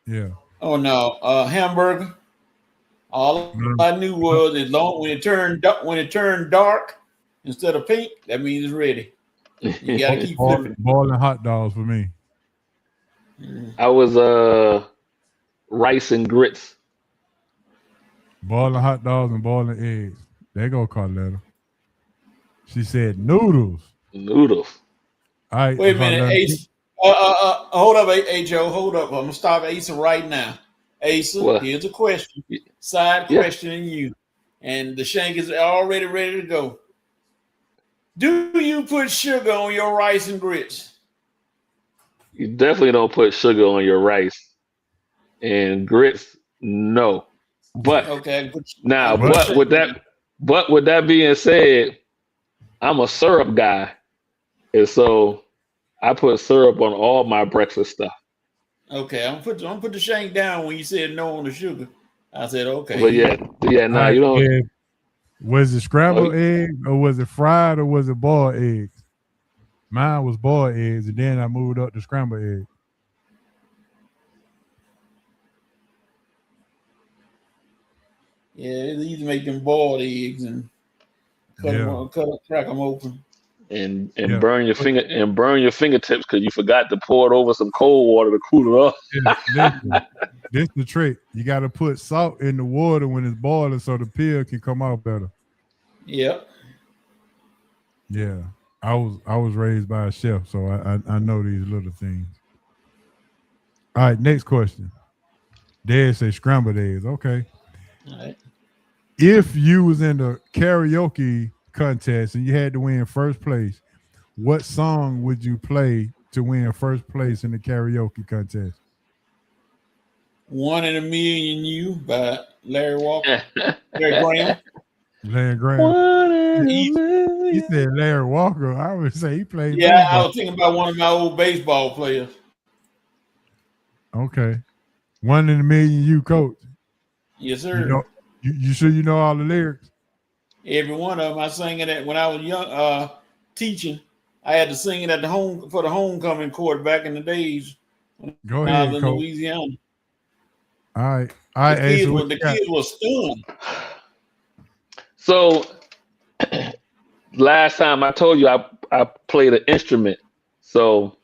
Yeah. Oh no, hamburger. All I knew was as long when it turned dark instead of pink, that means it's ready. You gotta keep flipping. Boiling hot dogs for me. I was rice and grits. Boiling hot dogs and boiling eggs. There go Carletta. She said noodles. Noodles. All right. Wait a minute, Ace. Hold up, Joe. Hold up. I'm gonna stop Asa right now. Asa, here's a question. Side questioning you. And the shank is already ready to go. Do you put sugar on your rice and grits? You definitely don't put sugar on your rice and grits. No, but okay. Now, but with that being said, I'm a syrup guy, and so I put syrup on all my breakfast stuff. Okay, I'm gonna put the shank down when you said no on the sugar. I said okay. But nah, you don't. Yeah. Was it scrambled eggs or was it fried or was it boiled eggs? Mine was boiled eggs, and then I moved up to scrambled eggs. Yeah, they used to make them boiled eggs and crack them open. And burn your fingertips because you forgot to pour it over some cold water to cool it off. This is the trick. You got to put salt in the water when it's boiling so the peel can come out better. Yep. Yeah, I was raised by a chef, so I know these little things. All right, next question. Dad say scrambled eggs. Okay. All right. If you was in the karaoke contest and you had to win first place, what song would you play to win first place in the karaoke contest? 1 in a Million You by Larry Walker. Larry Graham. Larry Graham. He said Larry Walker. I would say he played. Yeah, baseball. I was thinking about one of my old baseball players. Okay. 1 in a Million You, coach. Yes, sir. You sure you know all the lyrics? Every one of them. I sang it when I was young, teaching. I had to sing it for the homecoming court back in the days. Go ahead, I was in coach. Louisiana. All right. The kids were stunned. So last time I told you I played an instrument. So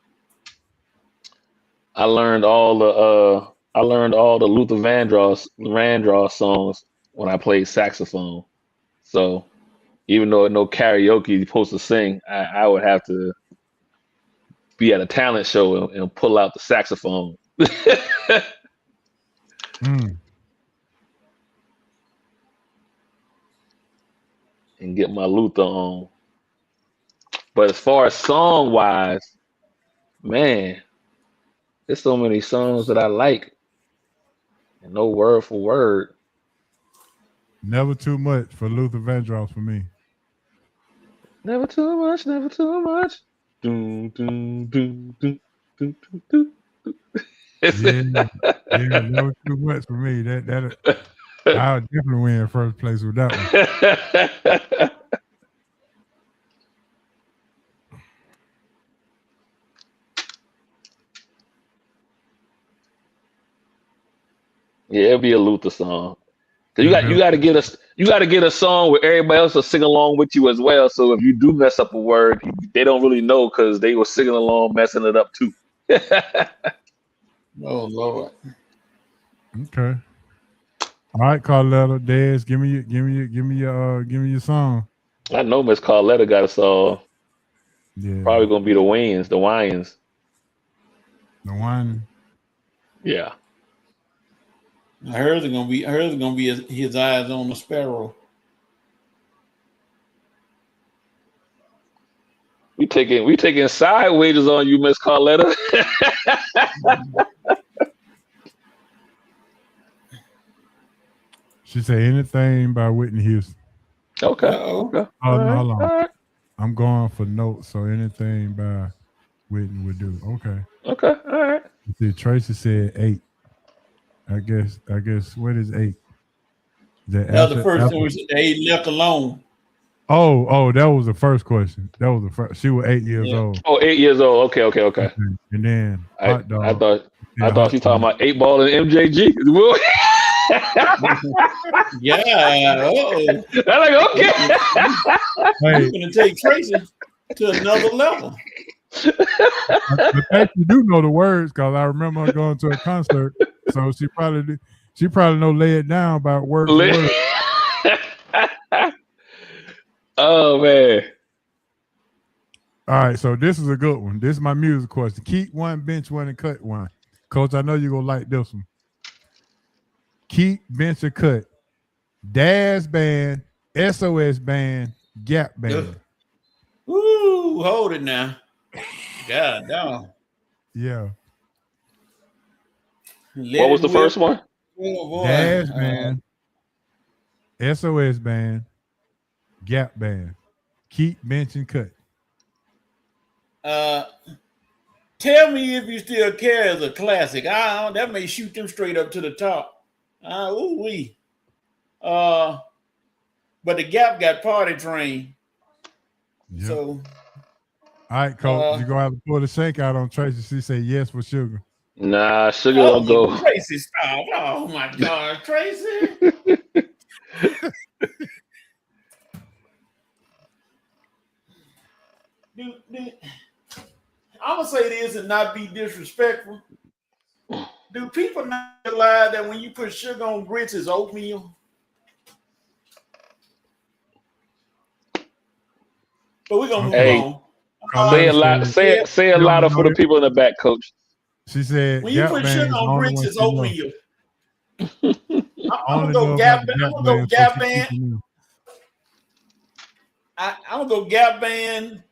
I learned all the Luther Vandross songs when I played saxophone. So even though no karaoke you're supposed to sing, I would have to be at a talent show and pull out the saxophone. And get my Luther on. But as far as song wise, man, there's so many songs that I like. And no word for word. Never Too Much for Luther Vandross for me. Never too much, never too much. Doom, doom, doom, doom, doom, doom, doom. Yeah, never too much for me. That I'll definitely win first place with that one. Yeah, it'll be a Luther song. You got to get a song where everybody else will sing along with you as well. So if you do mess up a word, they don't really know because they were singing along, messing it up too. Oh Lord. Okay. All right, Carletta, Dez, give me your song. I know Miss Carletta got us all. Yeah. Probably gonna be the Wayans, the Wyans. The one. Yeah. Hers is gonna be his eyes on the sparrow. We taking side wages on you, Miss Carletta. She said anything by Whitney Houston. Okay. Uh-oh. Okay. Oh, no, All hold on. right. I'm going for notes, so anything by Whitney would do. Okay. Okay. All right. See, Tracy said 8. I guess what is 8? That was the first one they left alone. Oh, that was the first question. That was the first. She was 8 years old. Oh, 8 years old. Okay. And then hot dog. I thought she talking about 8 Ball and MJG. Yeah. Uh-oh. I'm like, okay. You're gonna take Tracy to another level. I actually do know the words because I remember her going to a concert. So she probably know lay it down about word for word. Oh man. All right, so this is a good one. This is my music question. Keep one, bench one, and cut one. Coach, I know you're gonna like this one. Keep, bench, or cut. Daz band, SOS band, Gap band. Ooh, hold it now. God damn. Yeah. What was the first one? Oh boy. Daz band, SOS band, Gap band. Keep, bench, and cut. Tell Me If You Still Care is a classic. That may shoot them straight up to the top. Ooh-wee. But the Gap got Party Train. Yep. So all right, Coach, you're gonna have to pull the shank out on Tracy. She said yes for sugar. Nah, sugar don't go. Tracy, stop. Oh my God, Tracy. Dude, I'm gonna say this and not be disrespectful. Do people not realize that when you put sugar on grits, it's oatmeal? But we're gonna move on. Say it louder for the people in the back, Coach. She said, when you put sugar on grits, it's oatmeal. I'm gonna go Gap Band. I'm gonna go Gap Band. I'm gonna go Gap Band,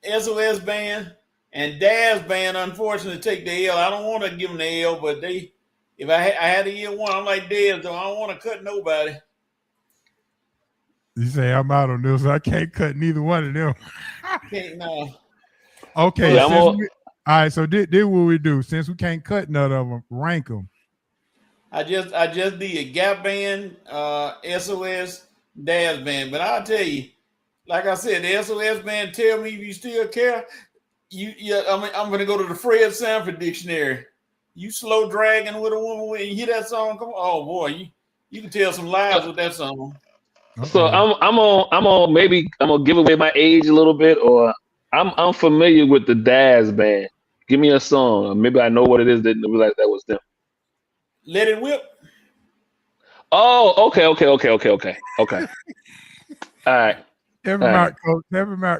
SOS Band, and Daz Band. Unfortunately, take the L. I don't want to give them the L, but if I had to get one, I'm like Daz, though. I don't want to cut nobody. You say I'm out on this. I can't cut neither one of them. Can't no. Okay. Yeah, all right. So this what we do. Since we can't cut none of them, rank them. I just did Gap Band, SOS, Daz Band. But I'll tell you, like I said, the SOS Band, Tell Me If You Still Care. I'm gonna go to the Fred Sanford dictionary. You slow dragging with a woman when you hear that song, come on, oh boy, you can tell some lies with that song. So I'm on maybe I'm gonna give away my age a little bit, or I'm familiar with the Daz Band. Give me a song, or maybe I know what it is. Didn't realize that was them. Let It Whip. Oh, okay. All right. Every mark,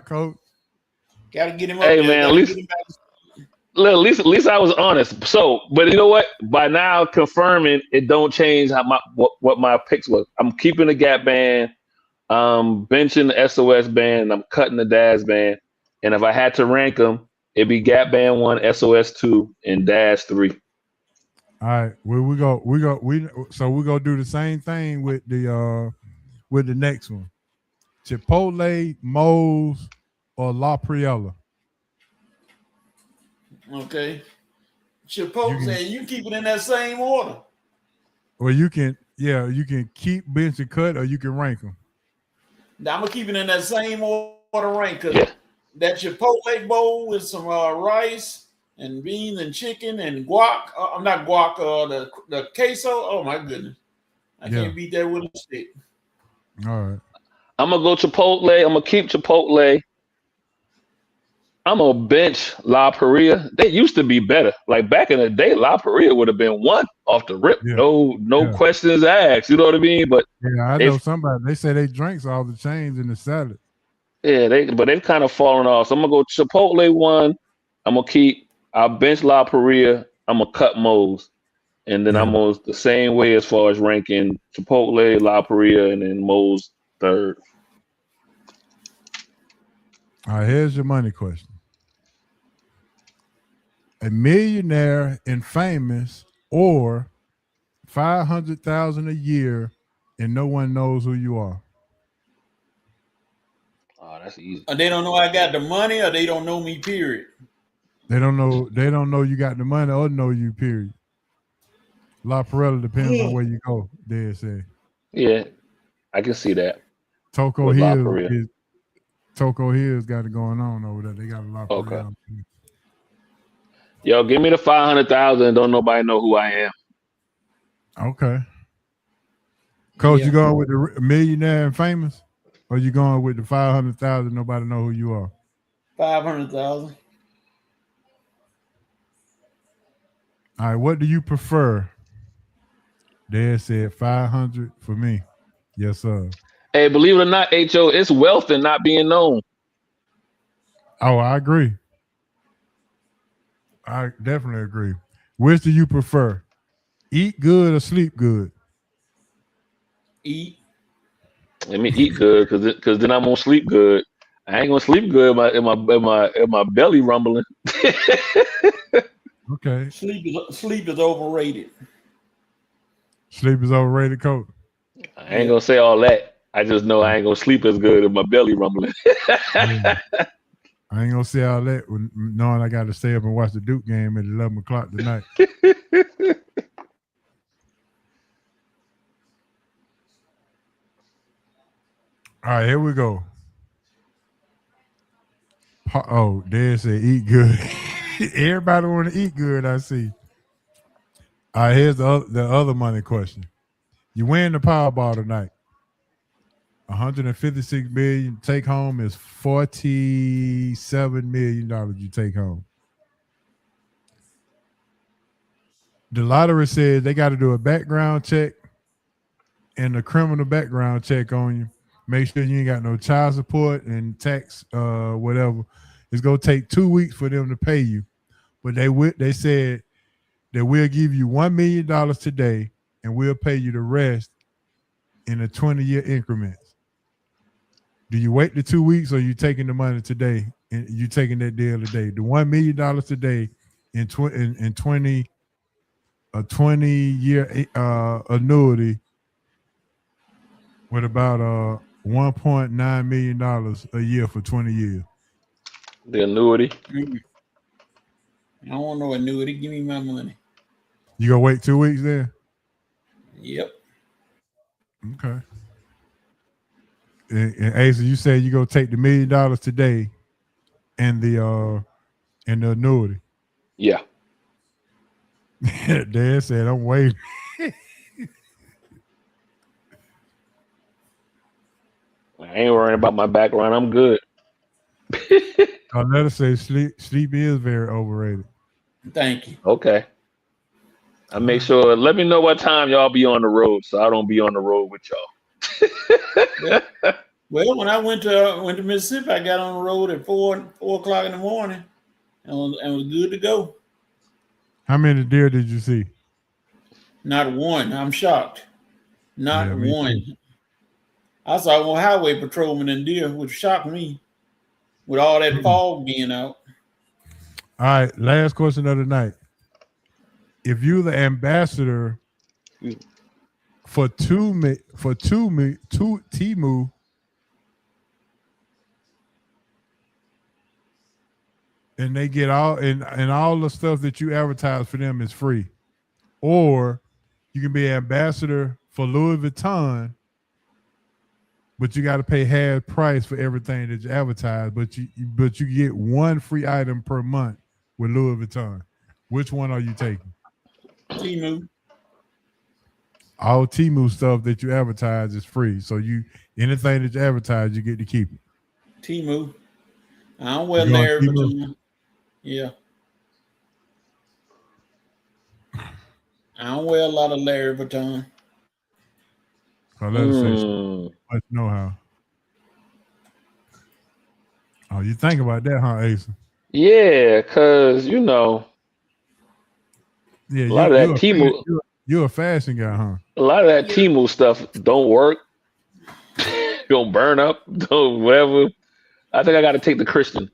coach. Gotta get him up. Hey man, at least I was honest. So, but you know what? By now confirming, it don't change how what my picks was. I'm keeping the Gap Band, benching the SOS Band, and I'm cutting the Daz Band. And if I had to rank them, it'd be Gap Band 1, SOS 2, and Daz 3. All right, well we're gonna do the same thing with the next one. Chipotle, Moe's, or La Priella. Okay. Chipotle, you keep it in that same order. Well, you can keep, bench, and cut, or you can rank them. Now, I'm gonna keep it in that same order rank because that Chipotle bowl with some rice and beans and chicken and guac. I'm not guac. The queso. Oh my goodness, I can't beat that with a stick. All right. I'm gonna go Chipotle. I'm gonna keep Chipotle. I'm gonna bench La Paria. They used to be better. Like back in the day, La Paria would have been one off the rip. Yeah. No Yeah. questions asked. You know what I mean? But Yeah, I they've know somebody. They say they drinks all the chains in the salad. they've kind of fallen off. So I'm gonna go Chipotle one. I'll bench La Paria. I'm gonna cut Moe's. And then Yeah. I'm on the same way as far as ranking Chipotle, La Paria, and then Moe's third. All right, here's your money question. A millionaire and famous or 500,000 a year and no one knows who you are. Oh, that's easy. They don't know I got the money, or they don't know me. Period. They don't know you got the money or know you, period. La Perella depends on where you go, they say. Yeah, I can see that. Toco With La Hills Paria. Toco Hills got it going on over there. They got a lot of Okay. Yo, give me the 500,000. Don't nobody know who I am. Okay. Coach, Yeah. you going with the millionaire and famous? Or you going with the 500,000, nobody know who you are? 500,000. All right, what do you prefer? Dad said 500 for me. Yes, sir. Hey, believe it or not, HO, it's wealth in not being known. Oh, I agree. I definitely agree. Which do you prefer? Eat good or sleep good? Eat. Let me eat good, cause then I'm gonna sleep good. I ain't gonna sleep good in my belly rumbling. Okay. Sleep is overrated. Sleep is overrated, Coach. I ain't gonna say all that. I just know I ain't gonna sleep as good in my belly rumbling. Yeah. I ain't gonna say all that knowing I got to stay up and watch the Duke game at 11 o'clock tonight. All right, here we go. Oh, Dad said eat good. Everybody want to eat good, I see. All right, here's the other money question. You win the Powerball tonight. 156 million. Take home is $47 million you take home. The lottery says they got to do a background check and a criminal background check on you. Make sure you ain't got no child support and tax, whatever. It's gonna take 2 weeks for them to pay you, but they said that we'll give you $1 million today, and we'll pay you the rest in a 20-year increments. Do you wait the 2 weeks, or you taking the money today and you taking that deal today? The $1 million today in 20-year annuity with about $1.9 million a year for 20 years. The annuity. I don't want no annuity. Give me my money. You gonna wait 2 weeks then? Yep. Okay. And Asa, you said you gonna take the $1 million today and the annuity. Yeah. Dad said I'm waiting. I ain't worrying about my background. I'm good. I'll let her say sleep is very overrated. Thank you. Okay. I make sure. Let me know what time y'all be on the road, so I don't be on the road with y'all. Well, when I went to Mississippi, I got on the road at 4 o'clock in the morning, and was good to go. How many deer did you see? Not one. I'm shocked. Not Yeah, one. I saw one highway patrolman and deer, which shocked me with all that fog being out. All right, last question of the night. If you're the ambassador for Temu, and they get all the stuff that you advertise for them is free, or you can be ambassador for Louis Vuitton, but you got to pay half price for everything that you advertise, but you get one free item per month with Louis Vuitton. Which one are you taking? Temu. All Temu stuff that you advertise is free. So anything that you advertise, you get to keep it. Temu. I don't wear You on Larry T-Move? Vuitton. Yeah. I don't wear a lot of Larry Vuitton. So let us say, much know how. Oh, you think about that, huh, Asa? Yeah, cause you know Yeah, a lot of that Temu, you're a fashion guy, huh? a lot of that Temu stuff don't work. Don't burn up. Don't whatever. I think I got to take the Christian.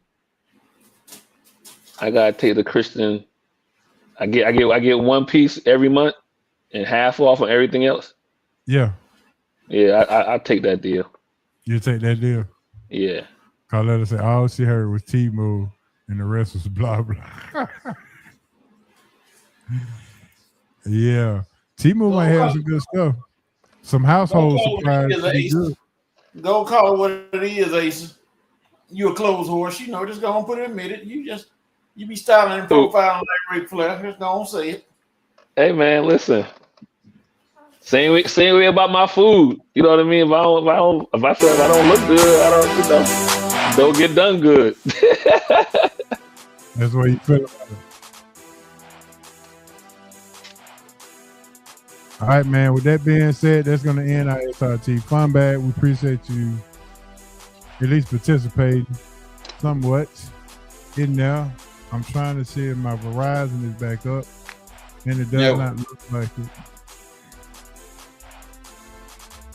I gotta take the Christian. I get one piece every month and half off on everything else. Yeah. Yeah, I take that deal. You take that deal? Yeah. Cause let us say all she heard was T-Move and the rest was blah blah. Yeah. T-Move might have some good stuff. Some household supplies to be good. Go call it what it is, Ace. You a clothes horse, you know, just go and put it admit it. You be styling and profiling like Ric Flair. Just don't say it. Hey man, listen. Same way about my food. You know what I mean? If I feel like I don't look good, don't get done good. That's what you feel about it. All right, man. With that being said, that's going to end our SRT Fun Bag. We appreciate you at least participating somewhat in there. I'm trying to see if my Verizon is back up, and it does not look like it.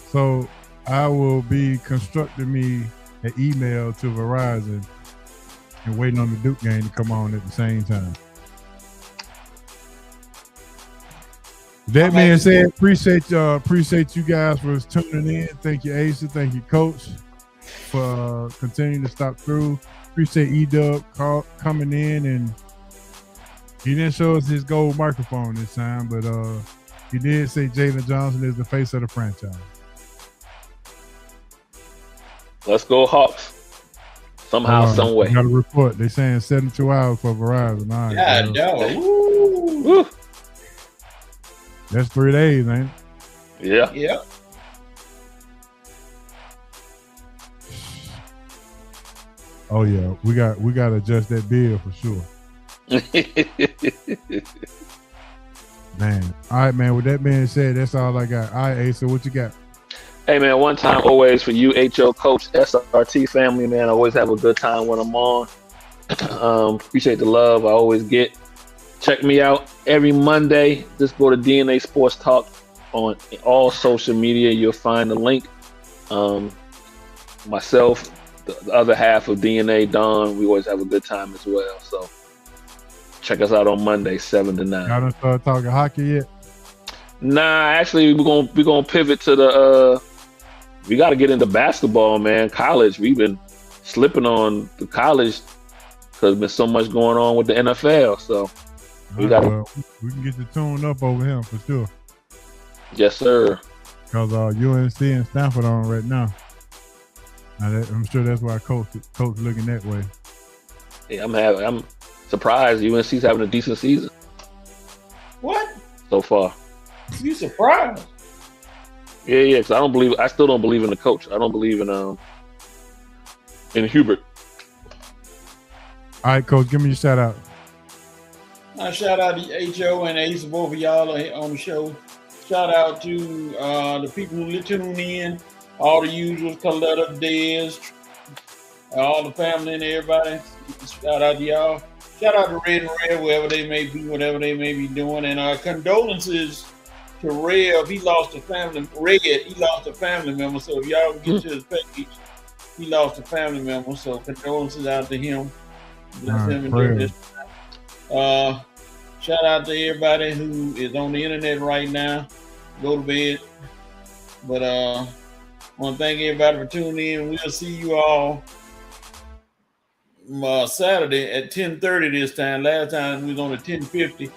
So I will be constructing me an email to Verizon and waiting on the Duke game to come on at the same time. That being said, appreciate you guys for tuning in. Thank you, Asa. Thank you, Coach, for continuing to stop through. Appreciate E-Dub coming in, and he didn't show us his gold microphone this time, but he did say Jalen Johnson is the face of the franchise. Let's go Hawks. Somehow, some way. Got a report. They're saying 72 hours for Verizon. All right, Woo. That's 3 days, ain't it? Yeah. Yeah. Oh yeah, we got to adjust that bill for sure. Man. All right, man. With that being said, that's all I got. All right, Asa, what you got? Hey man, one time always for you, HO Coach, SRT family, man. I always have a good time when I'm on. Appreciate the love I always get. Check me out every Monday. Just go to DNA Sports Talk on all social media. You'll find the link. Myself, the other half of DNA, Don, we always have a good time as well. So check us out on Monday, 7 to 9. Y'all done started talking hockey yet? Nah, actually, we're gonna pivot to the. We got to get into basketball, man. College. We've been slipping on the college because there's been so much going on with the NFL. So we got. Well, we can get the tune up over him for sure. Yes, sir. Because UNC and Stanford on right now. I'm sure that's why coach looking that way. Yeah, I'm surprised UNC's having a decent season. What? So far. You surprised? Yeah, because I still don't believe in the coach. I don't believe in Hubert. All right, Coach, give me your shout out. I shout out to HO and Ace, both of y'all on the show. Shout out to the people who tune in, all the usuals, Coletta, Dez, all the family and everybody. Shout out to y'all. Shout out to Red and Red, wherever they may be, whatever they may be doing. And condolences to Rev. He lost a family. Red, he lost a family member. So if y'all get to his page, he lost a family member. So condolences out to him. Bless him and do this. Shout out to everybody who is on the internet right now. Go to bed. But I want to thank everybody for tuning in. We'll see you all Saturday at 10:30 this time. Last time we was on at 10:50.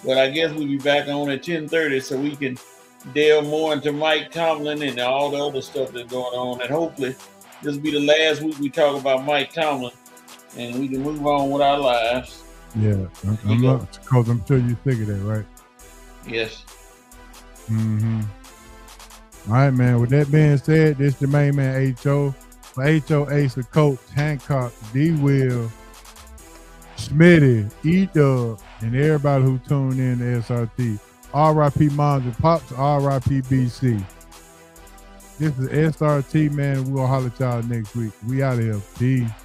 But I guess we'll be back on at 10:30 so we can delve more into Mike Tomlin and all the other stuff that's going on. And hopefully this will be the last week we talk about Mike Tomlin and we can move on with our lives. Yeah, Coach, I'm sure you figured that, right? Yes. Mm-hmm. All right, man. With that being said, this is the main man, H.O. For H.O. Ace, the coach, Hancock, D-Will, Smitty, E-Dub, and everybody who tuned in to SRT. R.I.P. Moms and Pops, R.I.P. BC. This is SRT, man. We'll holler at y'all next week. We out of here. Peace.